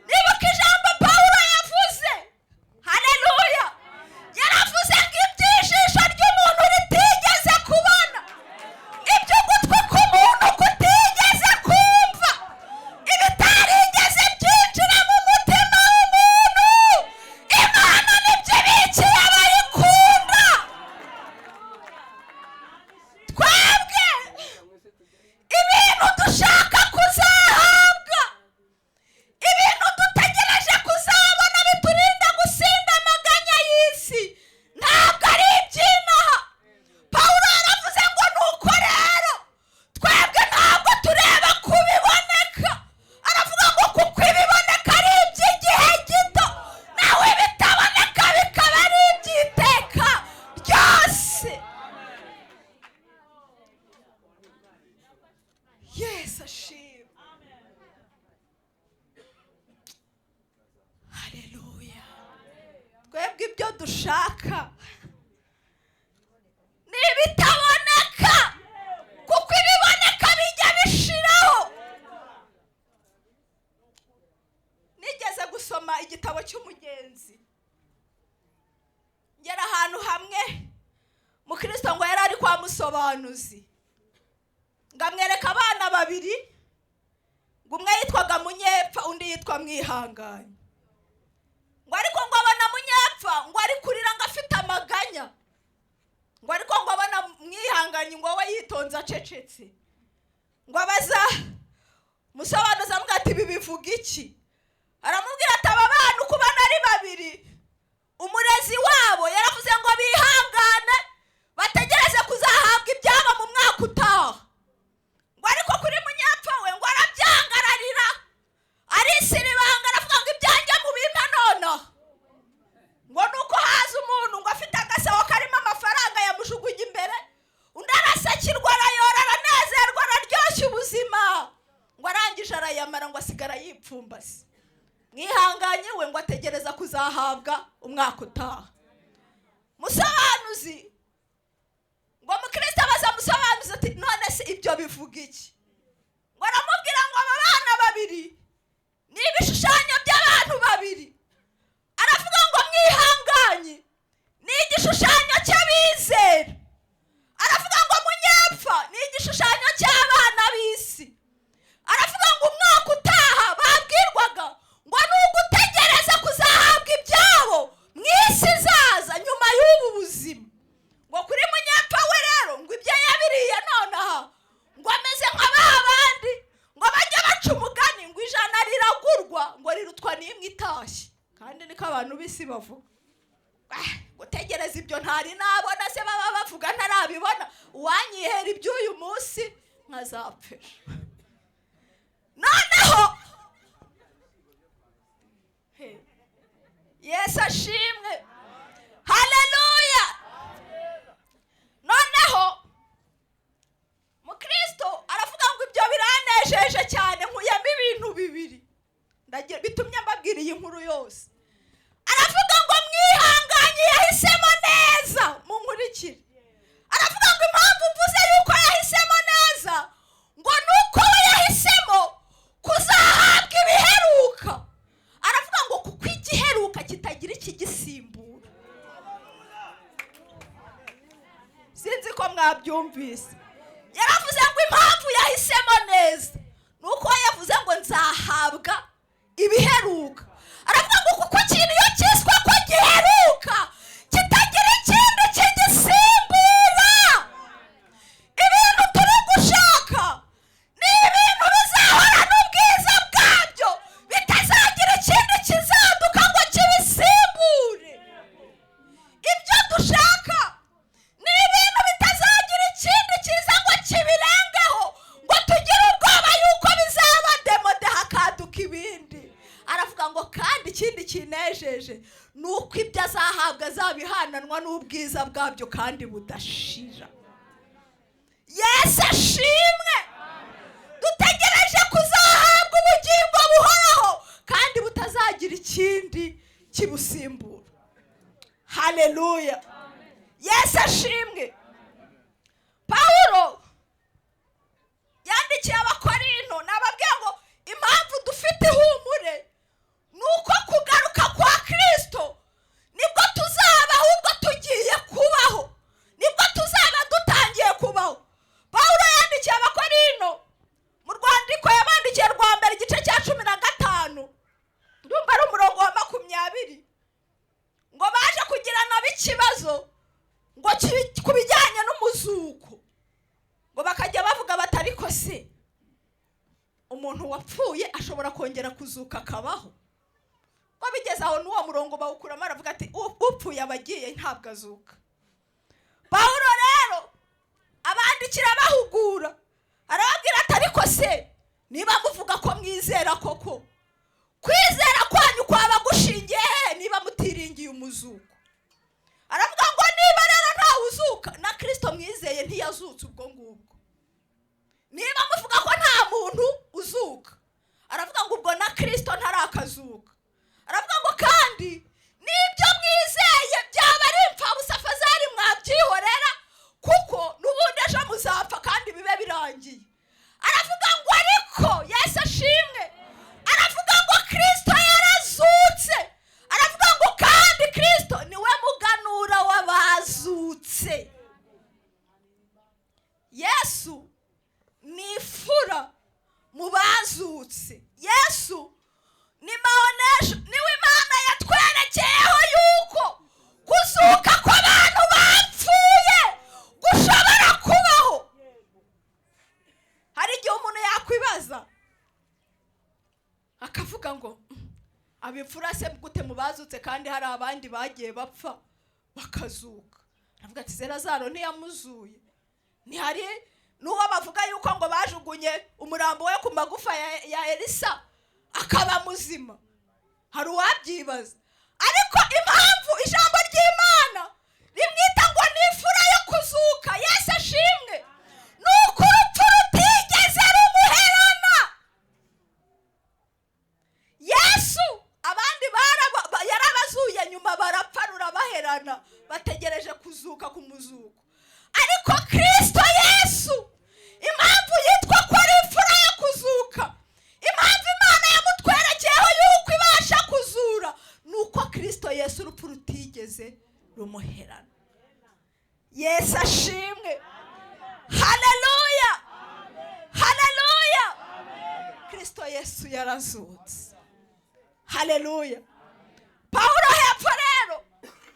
nibuka ijambo Pawulo yavuze. Haleluya. Yaravuze ngo iby'ijisho ry'umuntu ritigeze kubona, iby'ugutwi k'umuntu kutigeze kumva, ibitarigeze byinjira mu mutima w'umuntu, Imana nibyo ibikiye abayikunda. Twebwe ibintu dushaka kuzahabwa, ibintu dutegereje kuzabona biturinda gusinda amaganya y'isi, ntabwo ari iby'inaha. Pawulo yaravuze ngo nuko rero twebwe ntabwo tureba ku biboneka, aravuga ngo kuko ibiboneka ari iby'igihe gito, nawe ibitaboneka bikaba ari iby'iteka ryose. Yesu ashimwe. Haleluya. Twebwe ibyo dushaka ni ibitaboneka, kuko ibiboneka bijya bishiraho. Nigeze gusoma igitabo cy'umugenzi, ngera ahantu hamwe mukristo ngo yari ari kwa musobanuzi, ngamwereka abana babiri, ngo umwe yitwaga Munyepfa undi yitwa Mwihanganye. Ngo ariko ngo abona Munyepfa ngo ari kurira ngo afite amaganya, ngo ariko ngo abona Mwihanganye ngo we yitonze acecetse. Ngo abaza musobanuza amubwira ati ibi bivuga iki? Aramubwira ati aba bana uko bana ari babiri, umurezi wabo yaravuze ngo bihangane bategereze kuzahabwa ibyabo mu mwaka utaha. Ngo ariko kuri Munyepfa we ngo arabyangararira, arisiribanga, aravuga ngo ibyanjye mu bimpa nonaha. Ngo nuko haza umuntu ngo afite agasabo karimo amafaranga yamujugunya imbere, undi arasakirwa, arayora, aranezerwa, araryoshya ubuzima. Ngo arangije arayamara, ngo asigara yipfumbase. Mwihanganye we ngo ategereza kuzahabwa umwaka utaha. Musobanuzi ngo mukristo abaza musobanuzi ati none se ibyo bivuga iki? Ngo aramubwira ngo aba bana babiri ni ibishushanyo by'abantu babiri. Aravuga ngo Mwihanganye ni igishushanyo cy'abizera, aravuga ngo Munyepfa ni igishushanyo cy'abana b'isi. Aravuga ngo umwaka utaha babwirwaga ngo ni ugutegereza kuzahabwa ibyabo mu isi izaza nyuma y'ubu buzima. Ngo kuri Munyepfa we rero ngo ibyo yabiriye nonaha ngo ameze nka ba bandi ngo bajya baca umugani ngo ijana riragurwa ngo rirutwa n'imwe itashye. Kandi niko abantu b'isi bavuga. Gutegereza ibyo ntari nabona se baba bavuga ntarabibona, uwanyihera iby'uyu munsi nkazapfira. Noneho Yesu ashimwe. Haleluya. Noneho mukristo aravuga ngo ibyo biranejeje cyane, nkuyemo ibintu bibiri bitumye mbabwira iyi nkuru yose. Aravuga ngo Mwihanganye yahisemo neza, munkurikire. Aravuga ngo impamvu mvuze yuko yahisemo neza ngo nuko we yahisemo kuzahabwa ibiheruka. Aravuga ngo kuko igiheruka sinzi ko mwabyumvise. Yaravuze ngo impamvu yahisemo neza nuko yavuze ngo nzahabwa ibiheruka. Aravuga ngo kuko ikintu iyo cyiswe ko giheruka kitagira ikindi kigisimbura. Ibintu turi gushaka ni ibintu bizahorana ubwiza bwabyo, bitazagira ikindi kizaduka ngo kibisimbure. Ibyo dushaka ni ibintu bitazagira ikindi kiza ngo kibirengeho, ngo tugire ubwoba yuko bizaba demode hakaduka ibindi. Aravuga ngo kandi ikindi kinejeje ni uko ibyo azahabwa azabihananwa n'ubwiza bwabyo kandi budashira. Yesu ashimwe. Dutegereje kuzahabwa ubugingo buhoraho kandi butazagira ikindi kibusimbura. Haleluya. Yesu ashimwe. Pawulo yandikiye Abakorinto nababwiye ngo impamvu dufite ihumure nuko kugaruka kwa Kristo nibwo tuzaba ahubwo tugiye kubaho, nibwo tuzaba dutangiye kubaho. Pawulo yandikiye Abakorinto mu rwandiko yabandikiye rwa mbere igice cya 15 ndumva ari umurongo wa 20 ngo baje kugirana ikibazo ngo kubijyanye n'umuzuko, ngo bakajya bavuga bati ariko se umuntu wapfuye ashobora kongera kuzuka akabaho? Ngo bigeze aho n'uwo murongo bawukuramo aravuga ati upfuye abagiye ntabwo azuka. Pawulo rero abandikira bahugura arababwira ati ariko se niba muvuga ko mwizera koko, kwizera kwanyu kwaba gushingiye niba mutiringiye umuzuko? Aravuga ngo niba rero ntawe uzuka na Kristo mwizeye ntiyazutse ubwo ngubwo. Niba muvuga ko nta muntu uzuka, aravuga ngo ubwo na Kristo ntarakazuka. Aravuga ngo kandi nibyo mwizeye byaba ari impfabusa fazari mwabyihorera kuko n'ubundi ejo muzapfa kandi bibe birangiye. Aravuga ngo ariko Yesu ashimwe. Aravuga ngo Kristo yarazutse. Aravuga ngo kandi Kristo niwe muganura w'abazutse. Yesu ni fura mu bazutse. Yesu ni maonesho, niwe Imana yatwerekeyeho yuko kuzuka kw'abantu bapfuye gushobora kubaho. Hari igihe umuntu yakwibaza akavuga ngo abipfura se gute mu bazutse kandi hari abandi bagiye bapfa bakazuka? Aravuga ati Lazaro ntiyamuzuye. Ntihari n'uwo bavuga yuko ngo bajugunye umurambo we ku magufa ya Elisa akaba muzima? Hari uwabyibaza. Ariko impamvu ijambo ry'Imana rimwita ngo ni imfura yo kuzuka, Yesu ashimwe, nuko urupfu rutigeze rumuherana. Yesu abandi yarabazuye nyuma barapfa rurabaherana bategereje kuzuka ku muzuko. Ariko Kristo Yesu impamvu yitwa ko ari imfura yo kuzuka, impamvu Imana yamutwerekeyeho yuko ibasha kuzura, nuko Kristo Yesu urupfu rutigeze rumuherana. Yesu ashimwe. Haleluya. Haleluya. Kristo Yesu yarazutse. Haleluya. Pawulo hepfo rero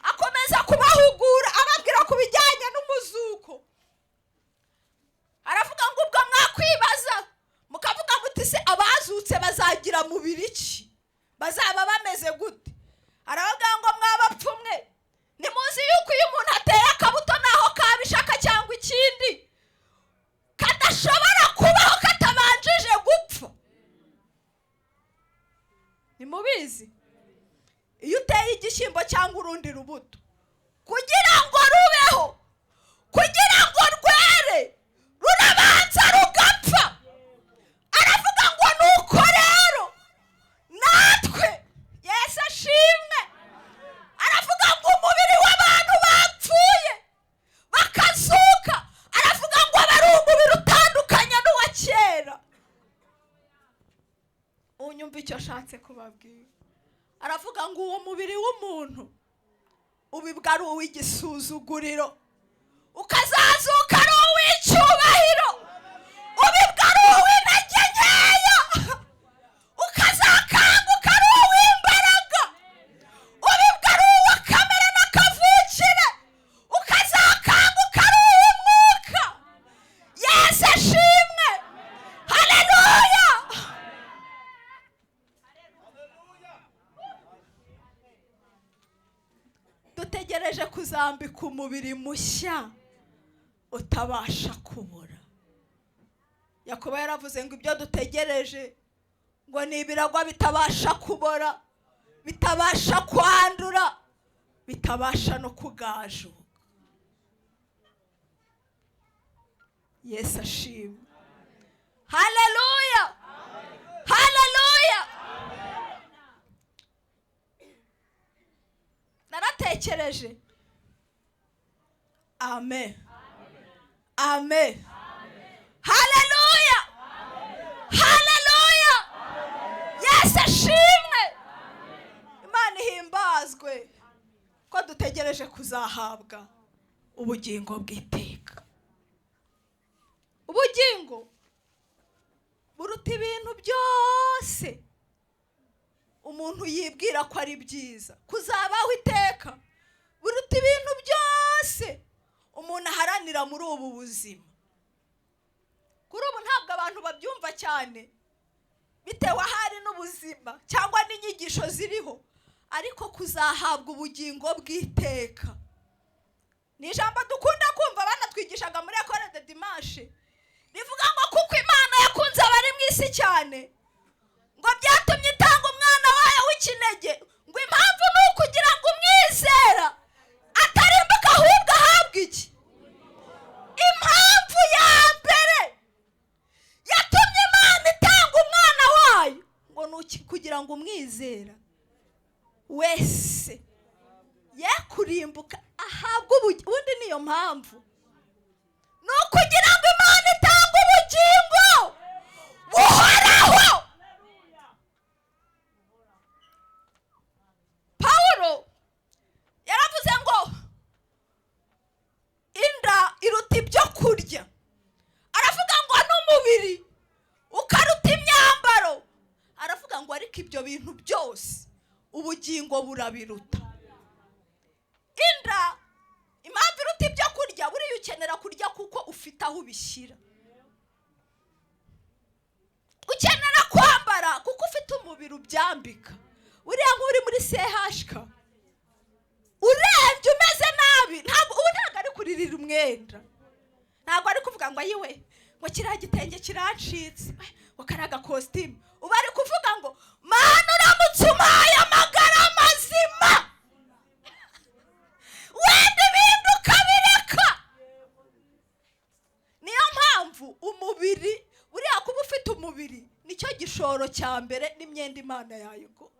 akomeza kubahugura ababwira ku bijyanye n'umuzuko. Aravuga ngo ubwo mwakwibaza mukavuga muti se abazutse bazagira mubiri ki, bazaba bameze gute? Aravuga ngo mwabapfumwe nimuzi yuko iyo umuntu ateye akabuto naho kabishaka cyangwa ikindi kadashobora kubaho katabanjije gupfa. Nimubizi iyo uteye igishyimbo cyangwa urundi rubuto kugira ngo rubeho, kugira ngo rwere, rurabanza rugapfa. Aravuga ngo nuko rero natwe Yesu ashimwe. Aravuga ngo umubiri w'abantu bapfuye bakazuka, aravuga ngo bari umubiri utandukanye n'uwa kera. Unyumva icyo ashatse kubabwira? Aravuga ngo uwo mubiri w'umuntu ubibwa ari uw'igisuzuguriro, ukazaza azambika umubiri mushya utabasha kubura. Yakobo yaravuze ngo ibyo dutegereje ngo ni ibiragwa bitabasha kubora, bitabasha kwandura, bitabasha no kugajuka. Yesu ashimwe. Haleluya, haleluya. Naratekereje. Amen, amen, haleluya, haleluya. Yesu ashimwe. Imana ihimbazwe ko dutegereje kuzahabwa ubugingo bw'iteka. Ubugingo buruta ibintu byose umuntu yibwira ko ari byiza. Kuzabaho iteka buruta ibintu byose umuntu aharanira muri ubu buzima. Kuri ubu ntabwo abantu babyumva cyane bitewe ahari n'ubuzima cyangwa n'inyigisho ziriho, ariko kuzahabwa ubugingo bw'iteka ni ijambo dukunda kumva banatwigishaga muri Ecole de Dimanche, rivuga ngo kuko Imana yakunze abari mu isi cyane ngo byatumye itanga umwana wayo w'ikinege, ngo impamvu ni ukugira ngo umwizera atarimbuka ahubwo ahabwe iki? Impamvu ya mbere yatumye Imana itanga umwana wayo ngo ni kugira ngo umwizera wese ye kurimbuka ahabwe ubugingo. Ubundi niyo mpamvu ni ukugira ngo Imana itange ubugingo buhoraho. Pawulo yaravuze ngo inda iruta ibyo kurya, aravuga ngo n'umubiri ukaruta imyambaro, aravuga ngo ariko ibyo bintu byose ubugingo burabiruta. Inda impamvu iruta ibyo kurya, buriya ukenera kurya kuko ufite aho ubishyira. Ukenera kwambara kuko ufite umubiri ubyambika. Uriya nk'uri muri CHK urebye umeze nabi, ntabwo ari kuririra umwenda, ntabwo ari kuvuga ngo ayiwe ngo kiriya gitenge kirancitse, ngo kariya kositimu. Uba ari kuvuga ngo Mana uramutse umpaye amagara mazima wenda ibintu ukabireka. Niyo mpamvu umubiri, buriya kuba ufite umubiri nicyo gishoro cya mbere n'imyenda Imana yayiguha.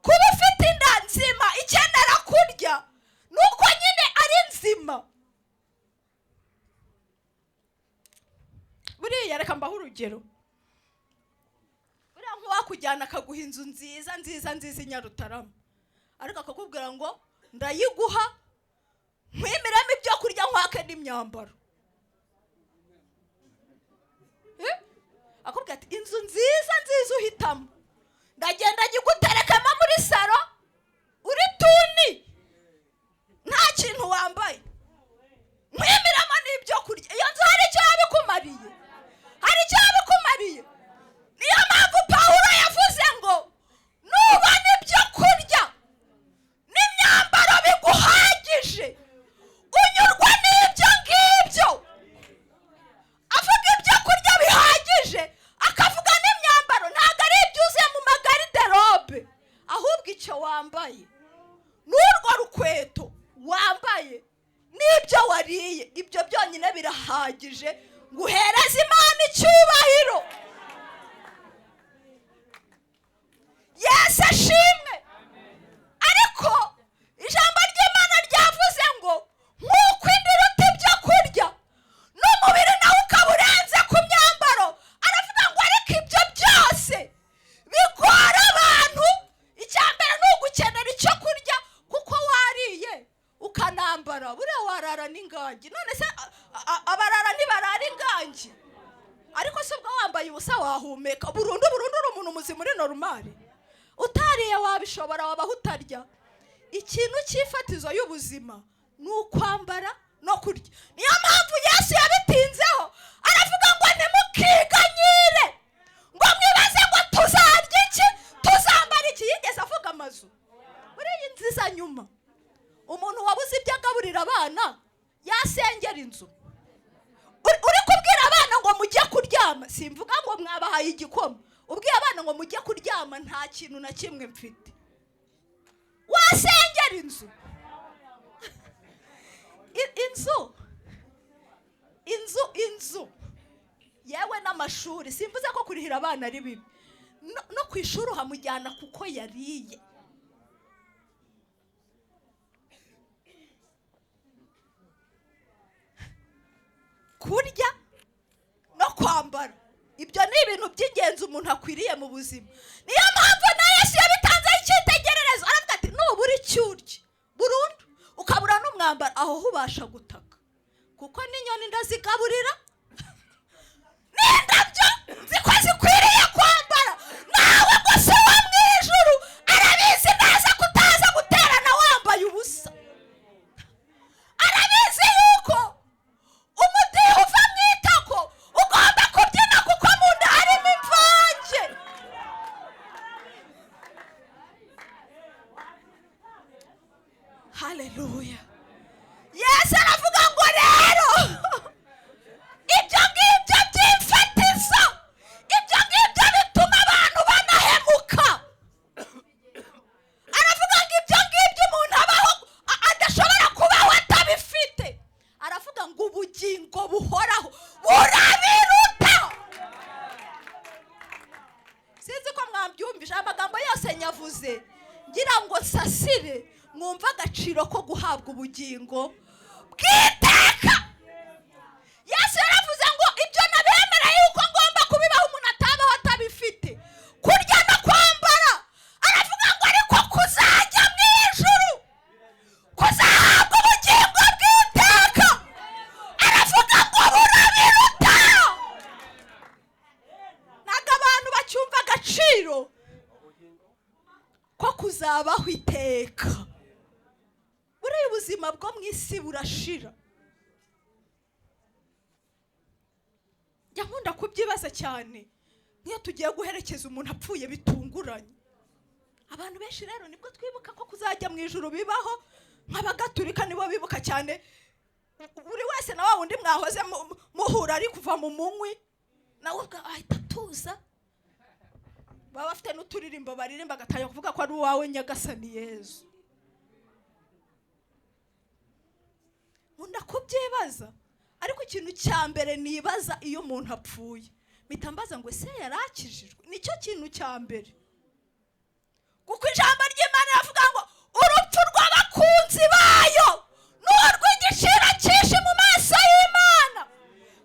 Kuba ufite inda nzima ikenera kurya nuko nyine ari nzima. Buriya reka mbaho urugero. Buriya nk'uwakujyana akaguha inzu nziza nziza nziza i Nyarutarama, ariko akakubwira ngo ndayiguha nkwimiramo ibyo kurya nkwake n'imyambaro. Akubwira ati inzu nziza nziza uhitamo ndagenda nyiguterekamo muri salo uri tuni nta kintu wambaye, nkwimiramo n'ibyo kurya. Iyo nzu hari icyo yabikumariye, hari icyo yabikumariye. Niyo mpamvu Pawulo yavuze ngo nubona ibyo kurya n'imyambaro biguhagije unyurwa n'ibyo ngibyo. Avuga ibyo kurya bihagije, akavuga n'imyambaro. Ntabwo ari ibyuzuye mu magariderobe, ahubwo icyo wambaye n'urwo rukweto wambaye n'ibyo wariye, ibyo byonyine birahagije guhereza Imana icyubahiro. Yesu ashimwe. Ariko ijambo ry'Imana ryavuze ngo nk'uko inda iruta ibyo kurya n'umubiri nawe ukaba urenze ku myambaro, aravuga ngo ariko ibyo byose bigora abantu. Icya mbere ni ugukenera icyo kurya kuko wariye ukanambara, buriya warara n'ingangi. None se abarara ntibarara ingangi? Ariko se ubwo wambaye ubusa wahumeka burundu uri umuntu muzima uri normale. Utariye wabishobora, wabaho utarya. Ikintu cy'ifatizo y'ubuzima ni ukwambara no kurya. Niyo mpamvu Yesu yabitinzeho, aravuga ngo ntimukiganyire ngo mwibaze ngo tuzarya iki, tuzambara iki. Yigeze avuga amazu buriya nziza nyuma. Umuntu yasengera inzu. Uri kubwira abana ngo mujye kuryama, simvuga ngo mwabahaye igikoma, ubwiye abana ngo mujye kuryama nta kintu na kimwe mfite, wasengera inzu. Inzu yewe n'amashuri, simvuze ko kurihira abana ari bibi, no ku ishuri uhamujyana kuko yariye. Kurya no kwambara, ibyo ni ibintu by'ingenzi umuntu akwiriye mu buzima. Niyo mpamvu na Yesu yabitanzeho icyitegererezo, aravuga ati nubura icyo urya burundu ukabura n'umwambaro, aho ubasha gutaka, kuko n'inyoni ndazigaburira n'indabyo ziko zikwiriye kwambara. Nawe gusa wo mu ijuru arabizi neza kutaza guterana wambaye ubusa, arabizi yuko umudiho uva mu itako ugomba kubyina kuko mu nda harimo imvange. Haleluya. Yesu aravuga ngo rero ibyo ngibyo by'imfatizo, ibyo ngibyo bituma abantu banahemuka. Aravuga ngo ibyo ngibyo umuntu abaho adashobora kubaho atabifite. Aravuga ngo ubugingo buhoraho burabiruta. Sinzi ko mwabyumvise amagambo yose nyavuze ngira ngo sasire mwumva agaciro ko guhabwa ubugingo bw'iteka. Yesu yaravuze ngo ibyo nabemera yuko ngomba kubibaho umuntu atabaho atabifite, kurya no kwambara. Aravuga ngo ariko kuzajya mu ijuru, kuzahabwa ubugingo bw'iteka, aravuga ngo burabiruta. Ntabwo abantu bacyumva agaciro ko kuzabaho iteka. Buriya ubuzima bwo mu isi burashira. Njya nkunda kubyibaza cyane nk'iyo tugiye guherekeza umuntu apfuye bitunguranye. Abantu benshi rero nibwo twibuka ko kuzajya mu ijuru bibaho, nk'abagatulika nibo bibuka cyane. Buri wese na wa wundi mwahoze muhura ari kuva mu munywi nawe ahita atuza, baba bafite n'uturirimbo baririmba agatangira kuvuga ko ari uwawe Nyagasani Yezu. Nkunda kubyibaza, ariko ikintu cya mbere nibaza iyo umuntu apfuye mpita mbaza ngo ese yarakijijwe? Nicyo kintu cya mbere, kuko ijambo ry'Imana riravuga ngo urupfu rw'abakunzi bayo ni urw'igiciro cyinshi mu maso y'Imana.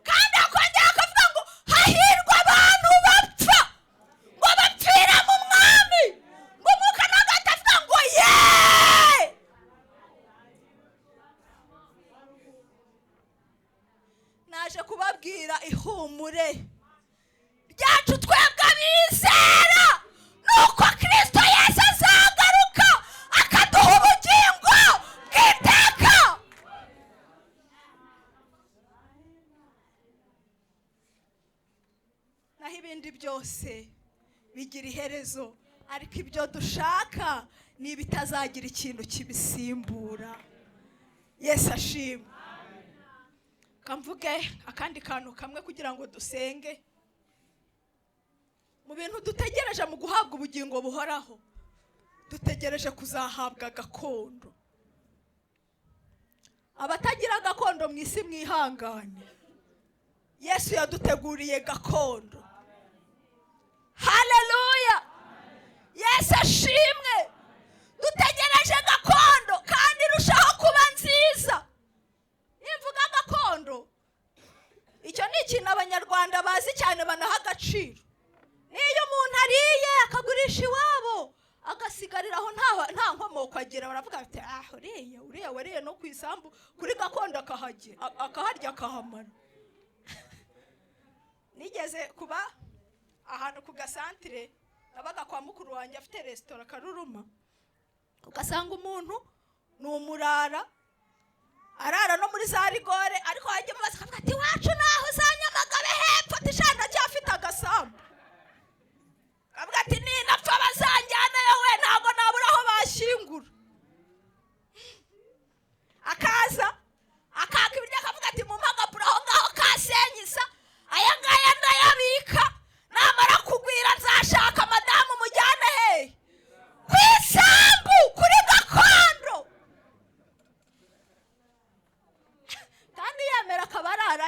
Kandi akongera akavuga ngo hahirwa abantu bapfa ngo bapfira mu mwami, ngo Umwuka n'Agato avuga ngo yeee. Naje kubabwira ihumure ryacu twebwe abizera, nuko Kristo Yesu azagaruka akaduha ubugingo bw'iteka. Naho ibindi byose bigira iherezo, ariko ibyo dushaka ni ibitazagira ikintu kibisimbura. Yesu ashimwe. Kamvuge akandi kantu kamwe kugira ngo dusenge. Mu bintu dutegereje mu guhabwa ubugingo buhoraho, dutegereje kuzahabwa gakondo. Abatagira gakondo mu isi mwihangane, Yesu yaduteguriye gakondo. Haleluya. Yesu ashimwe. Dutegereje gakondo kandi irushaho kuba nziza. Nimvuga gakondo, icyo ni ikintu abanyarwanda bazi cyane banaha agaciro. Niyo umuntu ariye akagurisha iwabo agasigariraho nta nkomoko agira, baravuga bati uriya wariye no ku isambu, kuri gakondo akaharya akahamara. Nigeze kuba ahantu ku gasantire, nabaga kwa mukuru wanjye afite resitora Karuruma, ugasanga umuntu ni umurara arara no muri za rigore, ariko hajya mubaza akavuga ati wacu naho za Nyamagabe hepfo tishana cyafite agasambu. Akavuga ati ninapfa bazanjyanayo we ntabwo nabura aho bashyingura. Akaza akaka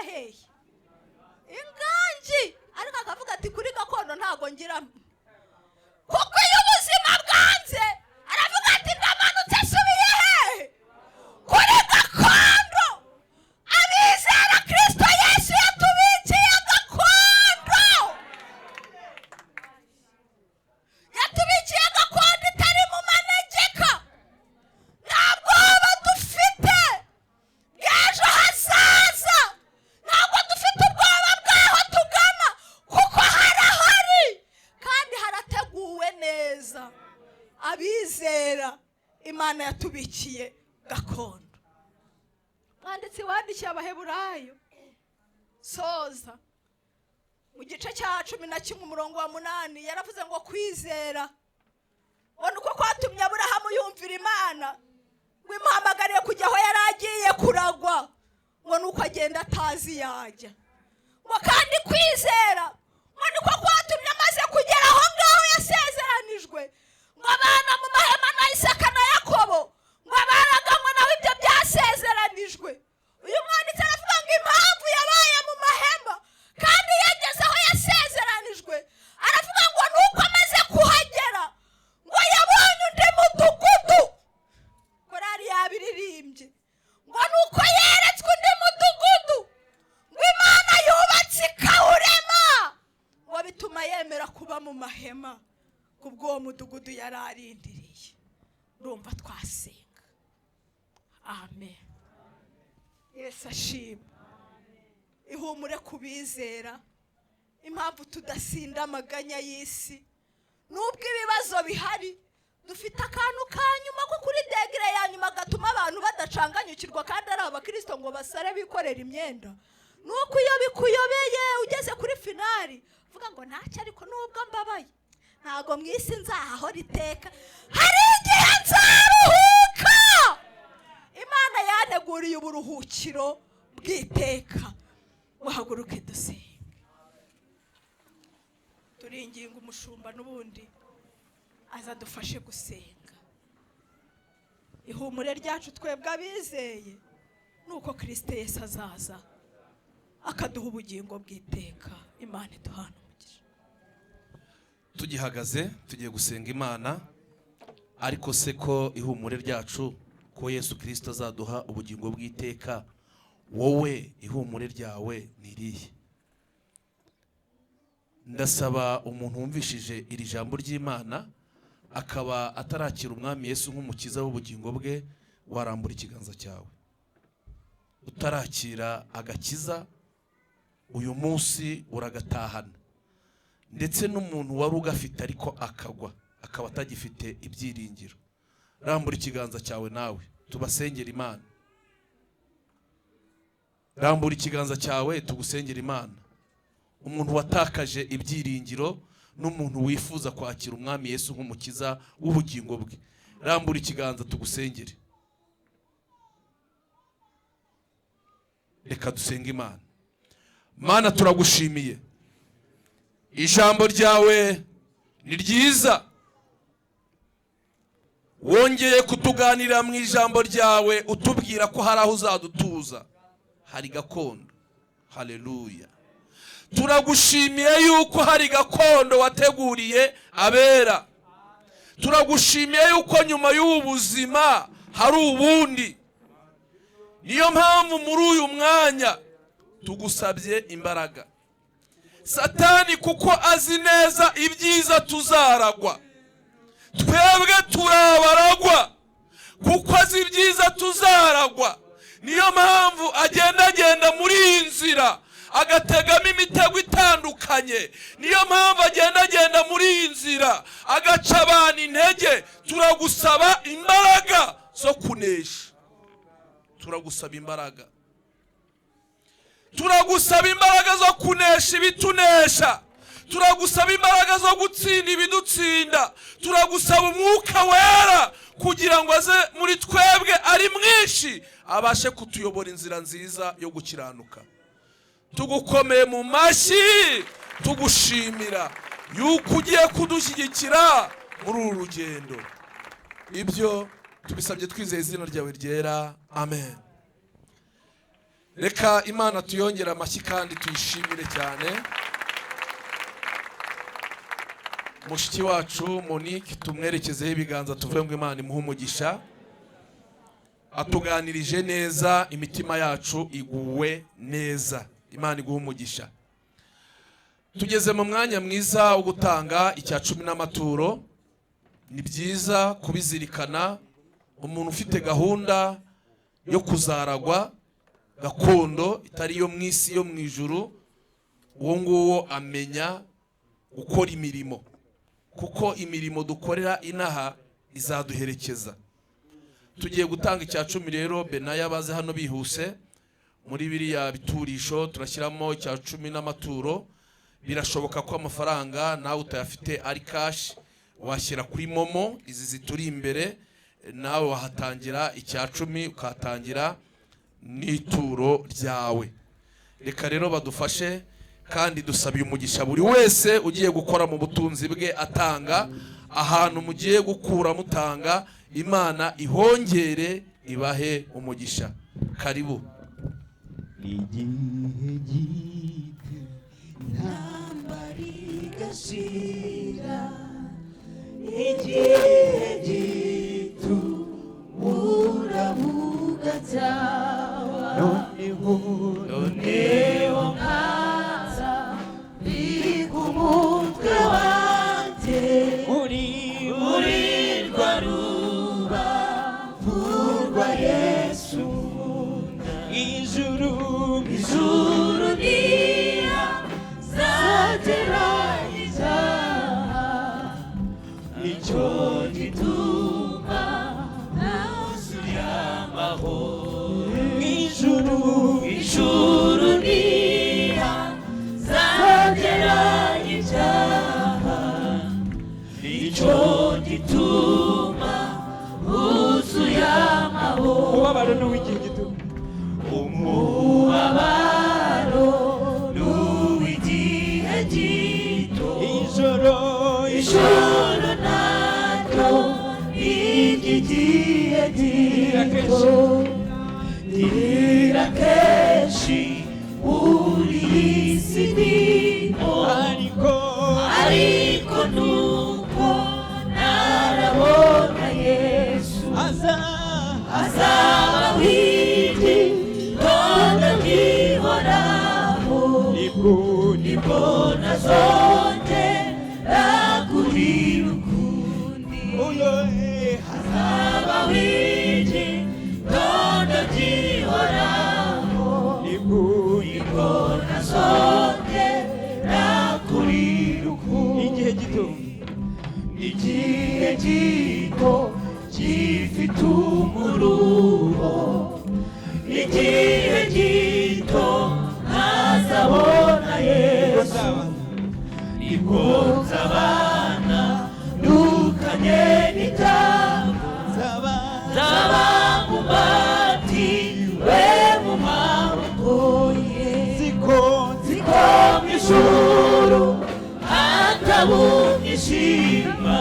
hehe ingangi ariko akavuga ati kuri gakondo ntago ngira kuko iyo ubuzima bwanze aravuga ati ndamanutse asubiye hehe kuri gakondo abizera Kristo Yesu yatubikiye gakondo itari mu manegeka nta bwoba dufite bw'ejo hazaza ntabwo dufite ubwoba bw'aho tugana kuko harahari kandi harateguwe neza abizera Imana yatubikiye gakondo. Mwanditsi wandikiye Abaheburayo soza mu gice cya 11 umurongo wa 8 yaravuze ngo kwizera ngo uko kwatumye Aburahamu yumvira Imana ngo imuhamagariye kujya aho yari agiye kuragwa ngo nuko agenda atazi yajya ngo kandi kwizera ngo niko kwatumye amaze kugera aho ngaho yasezeranijwe ngo abana mu mahema na Isaka na Yakobo ngo baraganywe naho ibyo byasezeranijwe. Uyu mwanditsi aravuga ngo impamvu yabaye mu mahema kandi yageze aho yasezeranijwe aravuga ngo nuko amaze kuhagera ngo yabonye undi mudugudu korari yabiririmbye ngo nuko yeretswe undi mudugudu ngo Imana yubatse ikawurema ngo bituma yemera kuba mu mahema kubw'uwo mudugudu yari arindiriye. Urumva twasenga. Amen. Yesu ashimwe. Ihumure kubizera impamvu tudasinda amaganya y'isi nubwo ibibazo bihari dufite akantu kanyuma ko kuri degire ya nyuma gatuma abantu badacanganyukirwa kandi ari abakristo ngo basare bikorera imyenda nuko iyo bikuyobeye ugeze kuri finali vuga ngo ntacyo ariko nubwo mbabaye ntago mwisi nzaho riteka hari igihe nzaruhuka. Imana yaneguriye uburuhukiro bw'iteka. Wahaguruke dusenge. Turinginga umushumba n'ubundi aza dufashe gusenga. Ihumure ryacu twebwe abizeye nuko Kristo Yesu azaza akaduha ubugingo bw'iteka. Imana iduhana umugisha. Tugihagaze tugiye gusenga Imana ariko se ko ihumure ryacu ko Yesu Kristo azaduha ubugingo bw'iteka wowe ihumure ryawe niriye? Ndasaba umuntu wumvishije iri jambo ry'Imana akaba atarakira umwami Yesu nk'umukiza w'ubugingo bwe warambura ikiganza cyawe. Utarakira agakiza uyu munsi uragatahana, ndetse n'umuntu wari ugafite ariko akagwa akaba atagifite ibyiringiro. Rambura ikiganza cyawe nawe tubasengera Imana. Rambura ikiganza cyawe tugusengera Imana. Umuntu watakaje ibyiringiro n'umuntu wifuza kwakira umwami Yesu nk'umukiza w'ubugingo bwe, rambura ikiganza tugusengere. Reka dusenge Imana. Mana turagushimiye, ijambo ryawe ni ryiza, wongeye kutuganira mu ijambo ryawe utubwira ko hari aho uzadutuza, hari gakondo. Haleluya. Turagushimiye yuko hari gakondo wateguriye abera. Turagushimiye yuko nyuma y'ubuzima hari ubundi. Niyo mpamvu muri uyu mwanya tugusabye imbaraga. Satani kuko azi neza ibyiza tuzaragwa, twebwe turabaragwa kuko azi ibyiza tuzaragwa. Niyo mpamvu agenda muri iyi nzira agategamo imitego itandukanye. Niyo mpamvu agenda muri iyi nzira agaca abantu intege. Turagusaba imbaraga zo kunesha. Turagusaba imbaraga. Turagusaba imbaraga zo kunesha ibitunesha. Turagusaba imbaraga zo gutsinda ibidutsinda. Turagusaba umwuka wera kugira ngo aze muri twebwe ari mwinshi abashe kutuyobora inzira nziza yo gukiranuka. Tugukomeye mu mashyi tugushimira yuko ugiye kudushyigikira muri uru rugendo. Ibyo tubisabye twizeye izina ryawe ryera. Amen. reka Imana tuyongere amashyi kandi tuyishimire cyane. Mushiki wacu Monique tumwerekezeho ibiganza tuvuye ngo Imana imuhe umugisha. Atuganirije neza, imitima yacu iguwe neza. Imana iguhe umugisha. Tugeze mu mwanya mwiza wo gutanga icya 10 n'amaturo. Ni byiza kubizirikana. Umuntu ufite gahunda yo kuzaragwa gakondo itari yo mwisi yo mwijuru, uwo nguwo amenya gukora imirimo, kuko imirimo dukorera inaha izaduherekeza. Tugiye gutanga icya 10 rero. Benaya baze hano bihuse. Muri biriya biturisho turashyiramo icya 10 n'amaturo. Birashoboka ko amafaranga nawe utayafite ari cash, washyira kuri momo izi zituri imbere, nawe wahatangira icya 10 ukatangira n'ituro ryawe. Reka rero badufashe kandi dusabiye umugisha buri wese ugiye gukora mu butunzi bwe atanga. Ahantu mugiye gukura mutanga, Imana ihongere ibahe umugisha. Karibu. igihe gito intambara igashira, igihe gito muravuga cyawa, noneho nkaza ndi ku mutwe wanjye muri rwa rubavu rwa Yesu. Ijuru ntiyazageranya icyaha, nicyo gituma nawuzuye amahoro. Ijuru ntiyazageranya icyaha, nicyo gituma wuzuye amahoro. Umubabaro n'uw'igihe gito, umubabaro n'uw'igihe gito, ijoro naryo iry'igihe gito, ririra kenshi muri iyi si ndimo, ariko nuko narabona Yesu azaba w'igi none ngihoraho, nibwo nazongera kurira ukundi. Hazaba w'igi none ngihoraho, nibwo nazongera kurira ukundi. Igihe gito gifite umuruho, igihe gito ntazabona Yesu, nibwo nzabana nukanye n'ibyago, nzaba mumbatiwe mu maboko ye. Ziko mu ijuru hataba umwijima,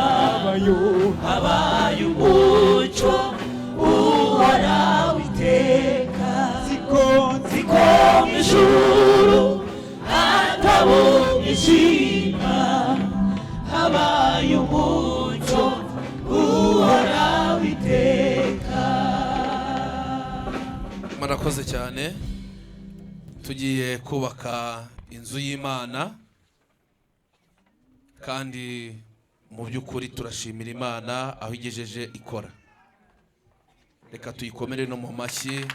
habaye umucyo uhoraho iteka. Ziko mu ijuru hataba umwijima, habaye umucyo uhoraho iteka. Murakoze cyane. Tugiye kubaka inzu y'Imana, kandi mu by'ukuri turashimira Imana aho igejeje ikora. Reka tuyikomere no mu mashyi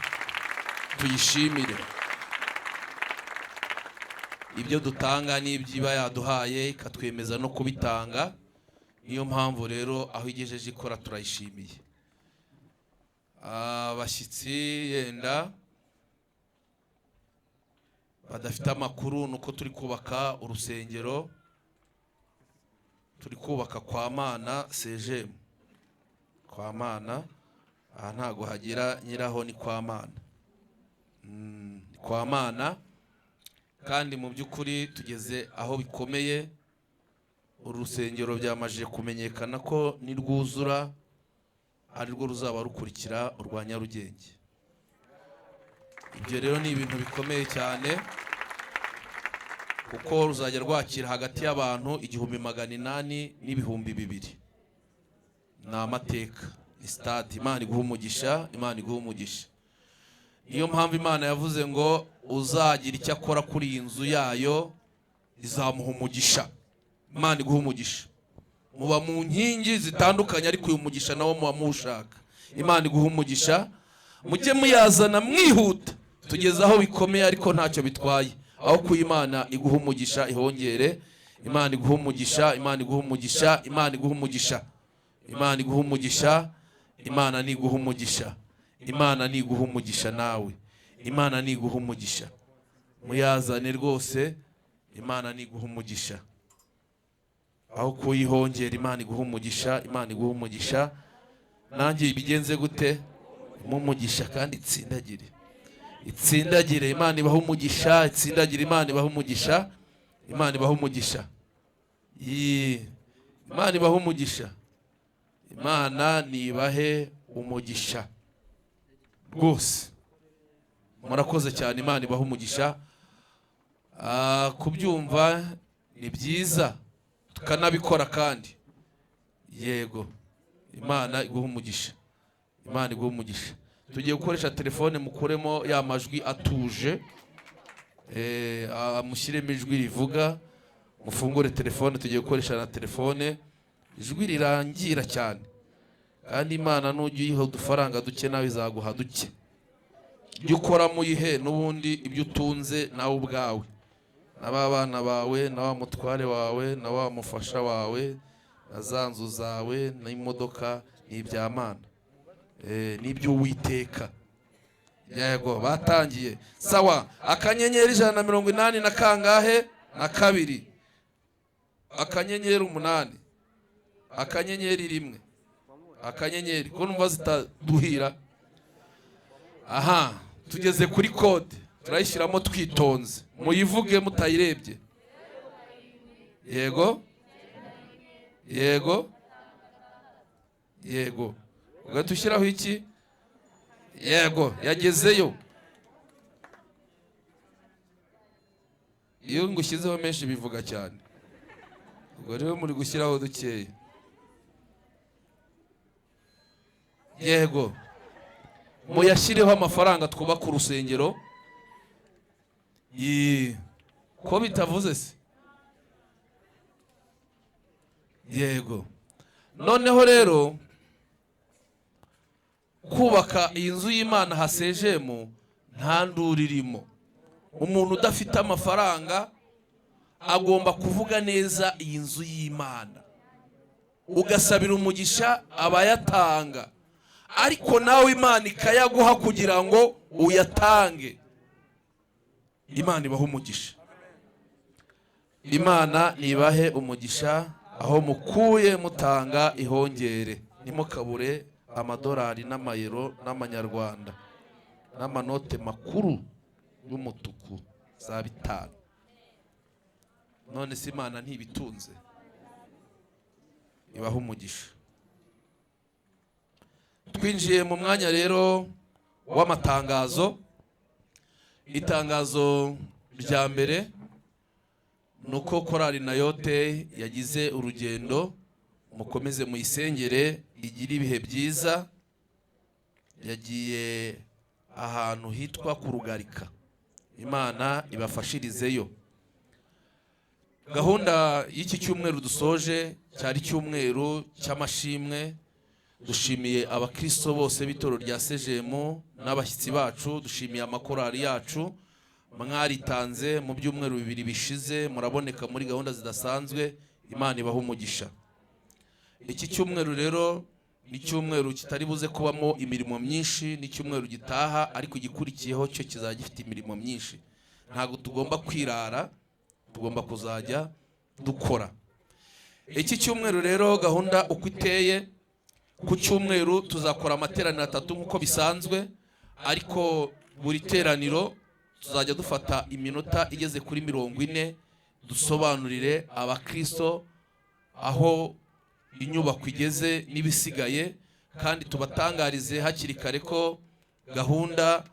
tuyishimire. Ibyo dutanga n'ibyiba yaduhaye ikatwemeza no kubitanga. Niyo mpamvu rero aho igejeje ikora turayishimiye. Abashyitsi yenda badafite amakuru nuko turi kubaka urusengero, turi kubaka kwa Mana CGM. Kwa Mana aha ntago hagira nyiraho, ni kwa Mana. Kwa Mana, kandi mu by'ukuri tugeze aho bikomeye. Uru rusengero byamaje kumenyekana ko nirwuzura ari rwo ruzaba rukurikira urwa Nyarugenge. ibyo rero ni ibintu bikomeye cyane, kuko ruzajya rwakira hagati y'abantu 1800 n'ibihumbi 2,000. Ni amateka, ni stade. Imana iguha umugisha, Imana iguha umugisha. Niyo mpamvu Imana yavuze ngo uzagira icyo akora kuri iyi nzu yayo izamuha umugisha. Imana iguha umugisha. Muba mu nkingi zitandukanye, ariko uyu mugisha nawo muba mushaka. Imana iguha umugisha, mujye muyazana mwihuta tugeze aho bikomeye, ariko ntacyo bitwaye, aho ku Imana iguha umugisha ihongere. Imana iguha umugisha, Imana iguha umugisha, Imana iguha umugisha, Imana iguha umugisha, Imana niguha umugisha, Imana niguha umugisha nawe, Imana niguha umugisha. Muyazane rwose, Imana niguha umugisha, aho kuyihongera. Imana iguha umugisha, Imana iguha umugisha. Nanjye bigenze gute? Mumugisha kandi itsindagire, itsindagire. Imana ibaha umugisha, itsindagire. Imana ibaha umugisha, Imana ibaha umugisha. Imana ibaha umugisha, Imana nibahe umugisha rwose. Murakoze cyane, Imana ibaha umugisha. Kubyumva ni byiza, tukanabikora kandi. Yego, Imana iguha umugisha, Imana iguha umugisha. Tugiye gukoresha telefone, mukuremo ya majwi atuje, mushyiremo ijwi rivuga. Mufungure telefone, tugiye gukoresha na telefone, ijwi rirangira cyane. Kandi Imana nujya uyiha udufaranga duke, nawe izaguha duke. Ibyo ukora muyihe, n'ubundi ibyo utunze nawe ubwawe, n'abana bawe, na wa mutware wawe, na wa mufasha wawe, na za nzu zawe, n'imodoka, n'ibya Mana, n'ibyo Uwiteka. Yego, batangiye. Sawa. Akanyenyeri 180 na kangahe? Na 2. Akanyenyeri 8. Akanyenyeri 1. Akanyenyeri. Ko numva zitaduhira. Aha, tugeze kuri code. Turayishyiramo twitonze. Muyivuge mutayirebye. Yego. Yego. Yego. Ugatushyiraho iki? Yego, yagezeyo. Iyo ngushyizeho menshi bivuga cyane. Ubwo rero muri gushyiraho dukeya. Yego. Muyashyireho amafaranga twubaka urusengero. Ko bitavuze se? Yego. Noneho rero kubaka iyi nzu y'Imana hasejemo nta nduru irimo. Umuntu udafite amafaranga agomba kuvuga neza iyi nzu y'Imana, ugasabira umugisha abayatanga, ariko nawe Imana ikayaguha kugira ngo uyatange. Imana ibahe umugisha, Imana nibahe umugisha. Aho mukuye mutanga ihongere, nimukabure amadolari n'amayero n'amanyarwanda n'amanote makuru y'umutuku za 5. None si Imana ntibitunze? Ibahe umugisha. Twinjiye mu mwanya rero w'amatangazo. Itangazo rya mbere nuko korali Nayote yagize urugendo. Mukomeze muyisengere, igira ibihe byiza. Yagiye ahantu hitwa ku Rugarika. Imana ibafashirizeyo. Gahunda y'iki cyumweru dusoje cyari cyumweru cy'amashimwe. Dushimiye abakristo bose b'itoro rya Sejemu n'abashyitsi bacu. Dushimiye amakorali yacu mwaritanze mu byumweru 2 bishize. Muraboneka muri gahunda zidasanzwe. Imana ibahe umugisha. Iki cyumweru rero ni cyumweru kitari buze kubamo imirimo myinshi. Ni cyumweru gitaha, ariko igikurikiyeho cyo kizajya gifite imirimo myinshi. Ntago tugomba kwirara, tugomba kuzajya dukora. Iki cyumweru rero gahunda uko iteye, ku cyumweru tuzakora amateraniro 3 nkuko bisanzwe, ariko buri teraniro tuzajya dufata iminota igeze kuri 40 dusobanurire abakristo aho inyubako igeze n'ibisigaye, kandi tubatangarize hakiri kare ko gahunda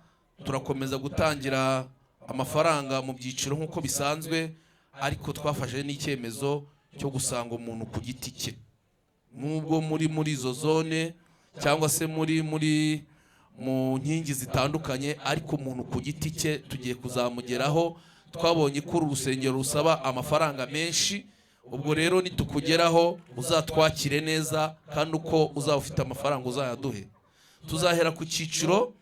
turakomeza gutangira amafaranga mu byiciro nk'uko bisanzwe, ariko twafashe n'icyemezo cyo gusanga umuntu ku giti cye, nubwo muri izo zone cyangwa se mu nkingi zitandukanye, ariko umuntu ku giti cye tugiye kuzamugeraho. Twabonye ko uru rusengero rusaba amafaranga menshi, ubwo rero nitukugeraho uzatwakire neza, kandi uko uzaba ufite amafaranga uzayaduhe. Tuzahera ku cyiciro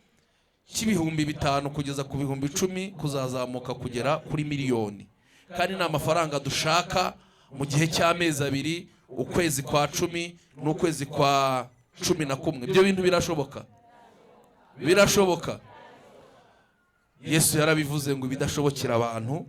cy'ibihumbi 5 kugeza ku bihumbi 10 kuzazamuka kugera kuri miliyoni, kandi ni amafaranga dushaka mu gihe cy'amezi 2, ukwezi kwa 10 n'ukwezi kwa 11. Ibyo bintu birashoboka, birashoboka. Yesu yarabivuze ngo bidashobokera abantu,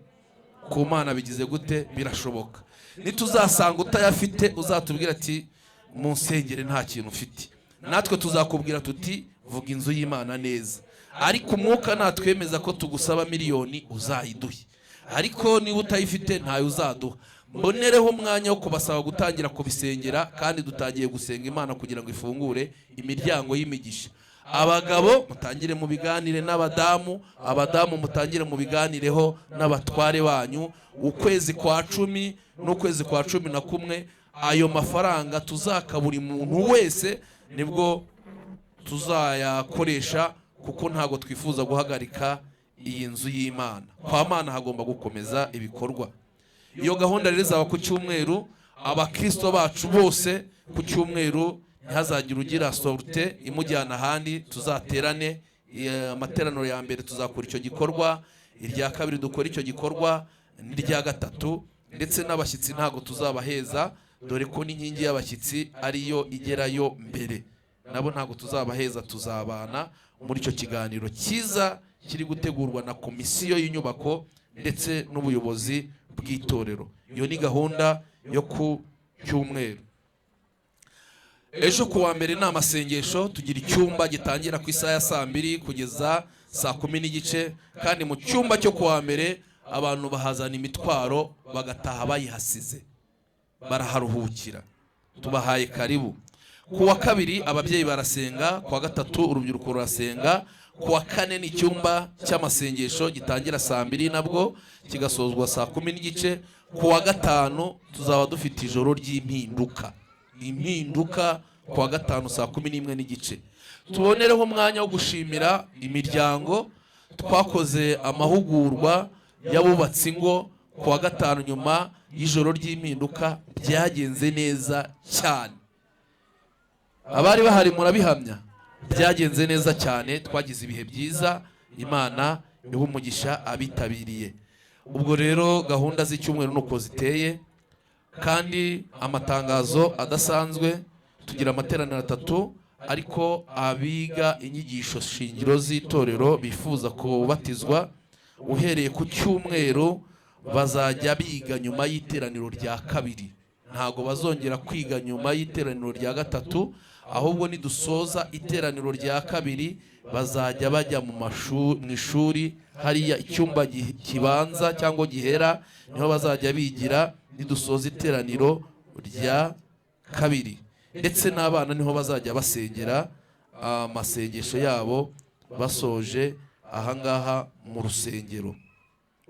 ku Mana bigize gute? Birashoboka. Nituzasanga utayafite uzatubwira ati mu nsengere nta kintu ufite, natwe tuzakubwira tuti vuga inzu y'Imana neza, ariko umwuka natwemeza ko tugusaba miliyoni uzayiduhe, ariko niba utayifite ntayo uzaduha. Mbonereho umwanya wo kubasaba gutangira kubisengera, kandi dutangiye gusenga Imana kugira ngo ifungure imiryango y'imigisha. Abagabo mutangire mu biganire n'abadamu, abadamu mutangire mu biganireho n'abatware banyu. Ukwezi kwa 10 n'ukwezi kwa 11, ayo mafaranga tuzaka buri muntu wese nibwo tuzayakoresha, kuko ntago twifuza guhagarika iyi nzu y'Imana. Kwa Mana hagomba gukomeza ibikorwa. Iyo gahunda rero izaba ku cyumweru. Abakristo bacu bose ku cyumweru ntihazagira ugira sorte imujyana ahandi, tuzaterane. Amateraniro ya mbere tuzakora icyo gikorwa, irya kabiri dukora icyo gikorwa, n'irya gatatu. Ndetse n'abashyitsi ntago tuzabaheza, dore ko n'inkingi y'abashyitsi ariyo igerayo mbere, nabo ntago tuzabaheza. Tuzabana muri icyo kiganiro cyiza kiri gutegurwa na komisiyo y'inyubako ndetse n'ubuyobozi bw'itorero. Iyo ni gahunda yo ku cyumweru. Ejo kuwa mbere ni amasengesho. Tugira icyumba gitangira ku isaha ya 2 kugeza saa 10:15, kandi mu cyumba cyo kuwa mbere abantu bahazana imitwaro bagataha bayihasize, baraharuhukira. Tubahaye karibu. Kuwa kabiri ababyeyi barasenga, kuwa gatatu urubyiruko rurasenga, kuwa kane ni icyumba cy'amasengesho gitangira saa 2 nabwo kigasozwa saa 10:15. Kuwa gatanu tuzaba dufite ijoro ry'impinduka. Impinduka kuwa gatanu saa 11:15. Tubonereho umwanya wo gushimira imiryango. Twakoze amahugurwa y'abubatsi ingo kuwa gatanu nyuma y'ijoro ry'impinduka, byagenze neza cyane. Abari bahari murabihamya, byagenze neza cyane. Twagize ibihe byiza, Imana iha umugisha abitabiriye. Ubwo rero gahunda z'icyumweru nuko ziteye, kandi amatangazo adasanzwe. Tugira amateraniro 3, ariko abiga inyigisho shingiro z'itorero bifuza kubatizwa uhereye ku cyumweru bazajya biga nyuma y'iteraniro rya 2. Ntago bazongera kwiga nyuma y'iteraniro rya 3, ahubwo nidusoza iteraniro rya 2 bazajya bajya mu ishuri hariya icyumba kibanza cyangwa gihera, niho bazajya bigira nidusoza iteraniro rya 2. Ndetse n'abana niho bazajya basengera amasengesho yabo basoje ahangaha mu rusengero.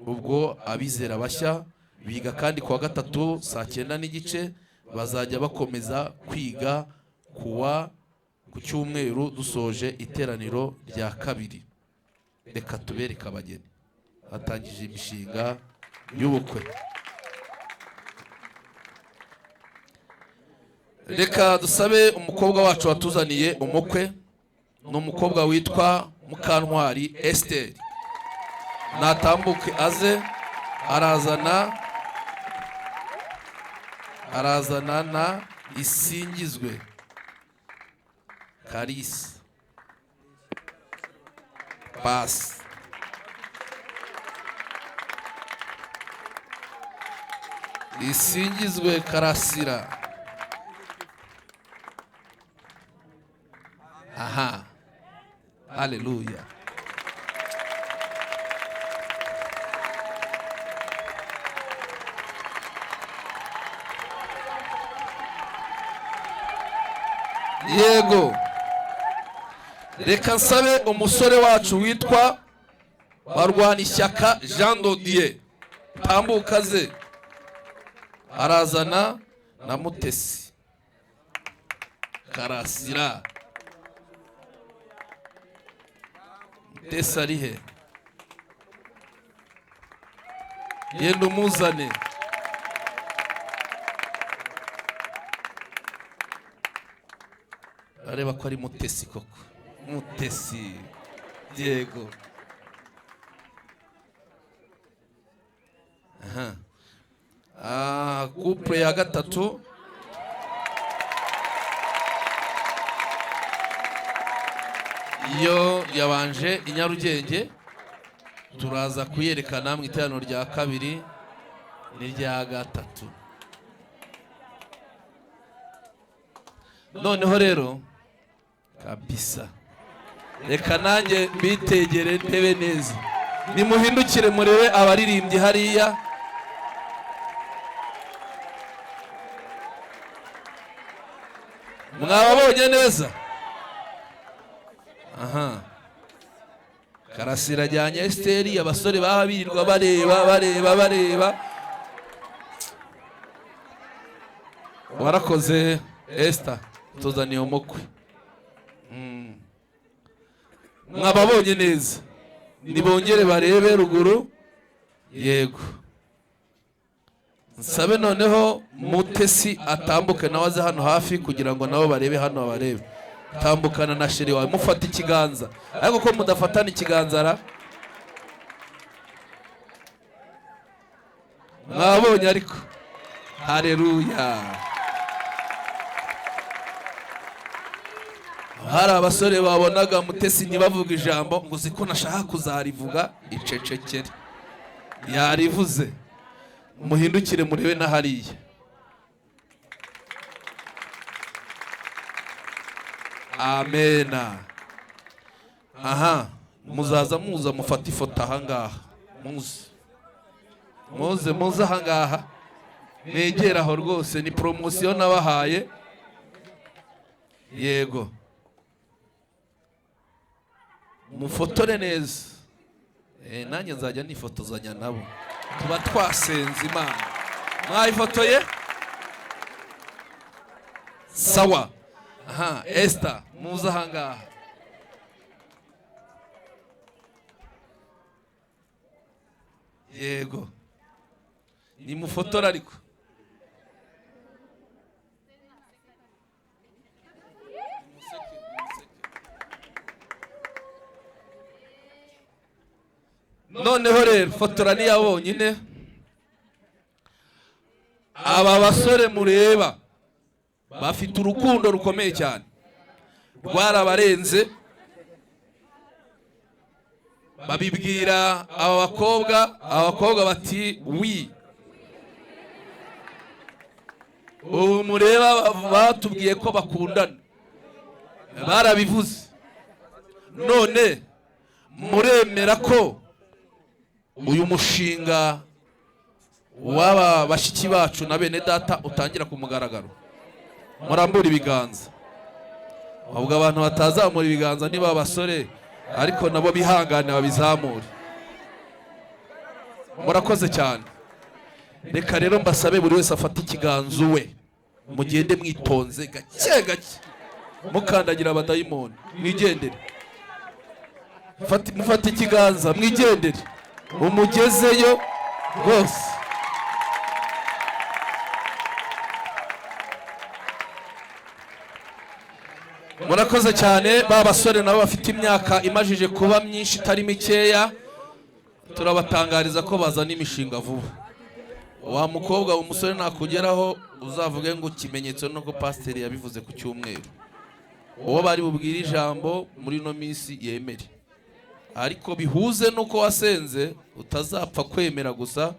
Ubwo abizera bashya biga kandi kuwa gatatu saa 9:15 bazajya bakomeza kwiga ku cyumweru dusoje iteraniro rya 2. Reka tubereke abageni hatangije imishinga y'ubukwe. Reka dusabe umukobwa wacu watuzaniye umukwe. Ni umukobwa witwa Mukantwari Esther. Natambuke aze, arazana na Isingizwe Karisi Pasi. Isingizwe Karasira. Aha. Haleluya. Yego. Reka nsabe umusore wacu witwa Barwanishyaka Jean Dodier, tambuka ze. Arazana na Mutesi Karasira. Mutesi ari he? Yenda umuzane. Areba ko ari Mutesi koko. Mutesi Diego. Couple ya gatatu iyo yabanje i Nyarugenge, turaza kuyerekana mu iteraniro rya kabiri n'irya gatatu. Noneho rero kabisa, reka nanjye bitegere ntebe neza, nimuhindukire murebe abaririmbyi hariya. Mwababonye neza? Karasira ajyanye Esteri, abasore baba birirwa bareba. Warakoze Esther, tuzaniye umukwe. Mwababonye neza? Nibongere barebe ruguru. Yego. Nsabe noneho Mutesi atambuke nawe aze hano hafi kugira ngo nabo barebe hano barebe. Tambukana na sheri wawe, mufata ikiganza. Ariko ko mudafatana ikiganza ra? Mwabonye ariko? Haleluya. Hari abasore babonaga Mutesi ntibavuga ijambo ngo ziko nashaka kuzarivuga, icecekere. Yarivuze. Muhindukire murebe na hariya. Amena. Muzaza muza mufata ifoto ahangaha. Muze ahangaha. Mwegera aho rwose, ni promotion nabahaye. Yego. Mufotore neza. Nanjye nzajya nifotozanya nabo. Tuba twasenze Imana. Mwayifotoye? Sawa. Esther, muza ahangaha. Yego. Ni mufotora ariko. Noneho rero fotora ni yabonyine. Aba basore mureba bafite urukundo rukomeye cyane, rwarabarenze. Babibwira abakobwa bati wi. Ubu mureba batubwiye ko bakundana, barabivuze. None muremera ko uyu mushinga waba bashiki bacu na bene data utangira ku mugaragaro? Murambura ibiganza. Ahubwo abantu batazamura ibiganza niba abasore, ariko nabo bihangane babizamure. Murakoze cyane. Reka rero mbasabe buri wese afata ikiganza we, mugende mwitonze gake, mukandagira abadayimoni. Mwigendere, mufate ikiganza, mwigendere umugezeyo rwose. Murakoze cyane. Ba basore nabo bafite imyaka imajije kuba myinshi itari mikeya, turabatangariza ko bazana imishinga vuba. Wa mukobwa umusore nakugeraho uzavuge ngo ikimenyetso nuko pasiteri yabivuze ku cyumweru. Uwo bari bubwire ijambo muri no minsi yemere, ariko bihuze nuko wasenze, utazapfa kwemera gusa,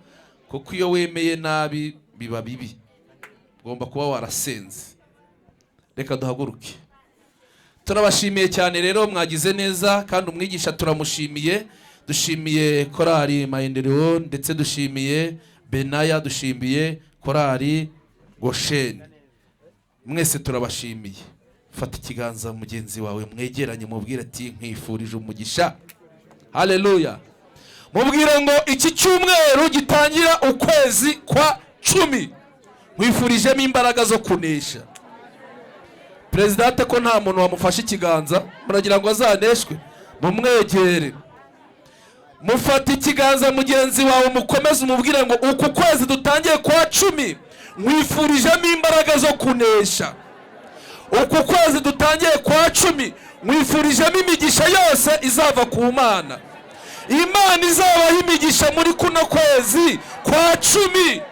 kuko iyo wemeye nabi biba bibi. Ugomba kuba warasenze. Reka duhaguruke. Turabashimiye cyane rero, mwagize neza kandi umwigisha turamushimiye. Dushimiye korali Maendeleo, ndetse dushimiye Benaya, dushimiye korali Goshen. Mwese turabashimiye. Fata ikiganza mugenzi wawe mwegeranye, mubwire ati nkwifurije umugisha. Haleluya. mubwire ngo iki cyumweru gitangira ukwezi kwa 10 mwifurijemo imbaraga zo kunesha. Presidente ko nta muntu wamufashe ikiganza muragira ngo azaneshwe, mumwegere mufata ikiganza mugenzi wawe mukomeze umubwire ngo uku kwezi dutangiye kwa 10 mwifurijemo imbaraga zo kunesha. Uku kwezi dutangiye kwa 10 mwifurijemo imigisha yose izava ku Mana. Imana izabaha imigisha muri kuno kwezi kwa 10.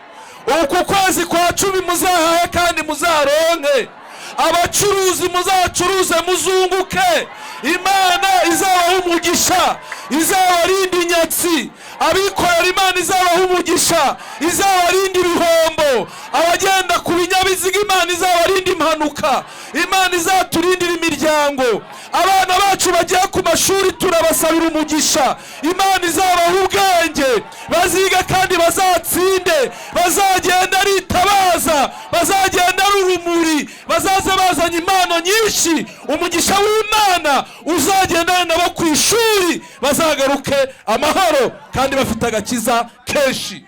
Uku kwezi kwa 10 muzahahe kandi muzaronke. Abacuruzi muzacuruze muzunguke. Imana izabaha umugisha, izabarinda inyatsi. Abikorera Imana izabaha umugisha, izabarinda ibihombo. Abagenda ku binyabiziga Imana izabarinda impanuka. Imana izaturindira imiryango. Abana bacu bagiye ku mashuri turabasabira umugisha. Imana izabaha ubwenge, baziga kandi bazatsinde, bazagenda ari itabaza, bazagenda ari urumuri, bazaza bazanye impano nyinshi. Umugisha w'Imana uzagendana nabo ku ishuri, bazagaruke amahoro kandi bafite agakiza kenshi.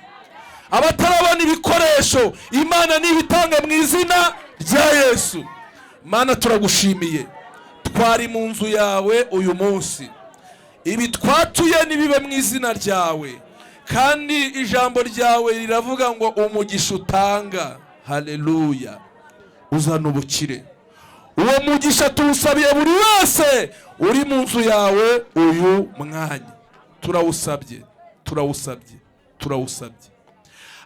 Abatarabona ibikoresho Imana nibitanga mu izina rya Yesu. Mana turagushimiye, twari mu nzu yawe uyu munsi, ibi twatuye nibibe mu izina ryawe, kandi ijambo ryawe riravuga ngo umugisha utanga, haleluya, uzana ubukire. Uwo mugisha tuwusabiye buri wese uri mu nzu yawe uyu mwanya. Turawusabye, turawusabye, turawusabye.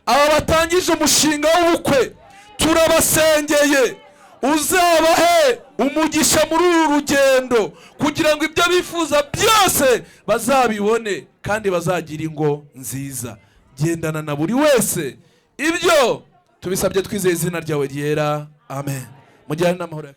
Aba batangije umushinga w'ubukwe turabasengeye, uzabahe umugisha muri uru rugendo kugira ngo ibyo bifuza byose bazabibone kandi bazagira ingo nziza. Gendana na buri wese, ibyo tubisabye twizeye izina ryawe ryera, amen. Mujyane n'amahoro.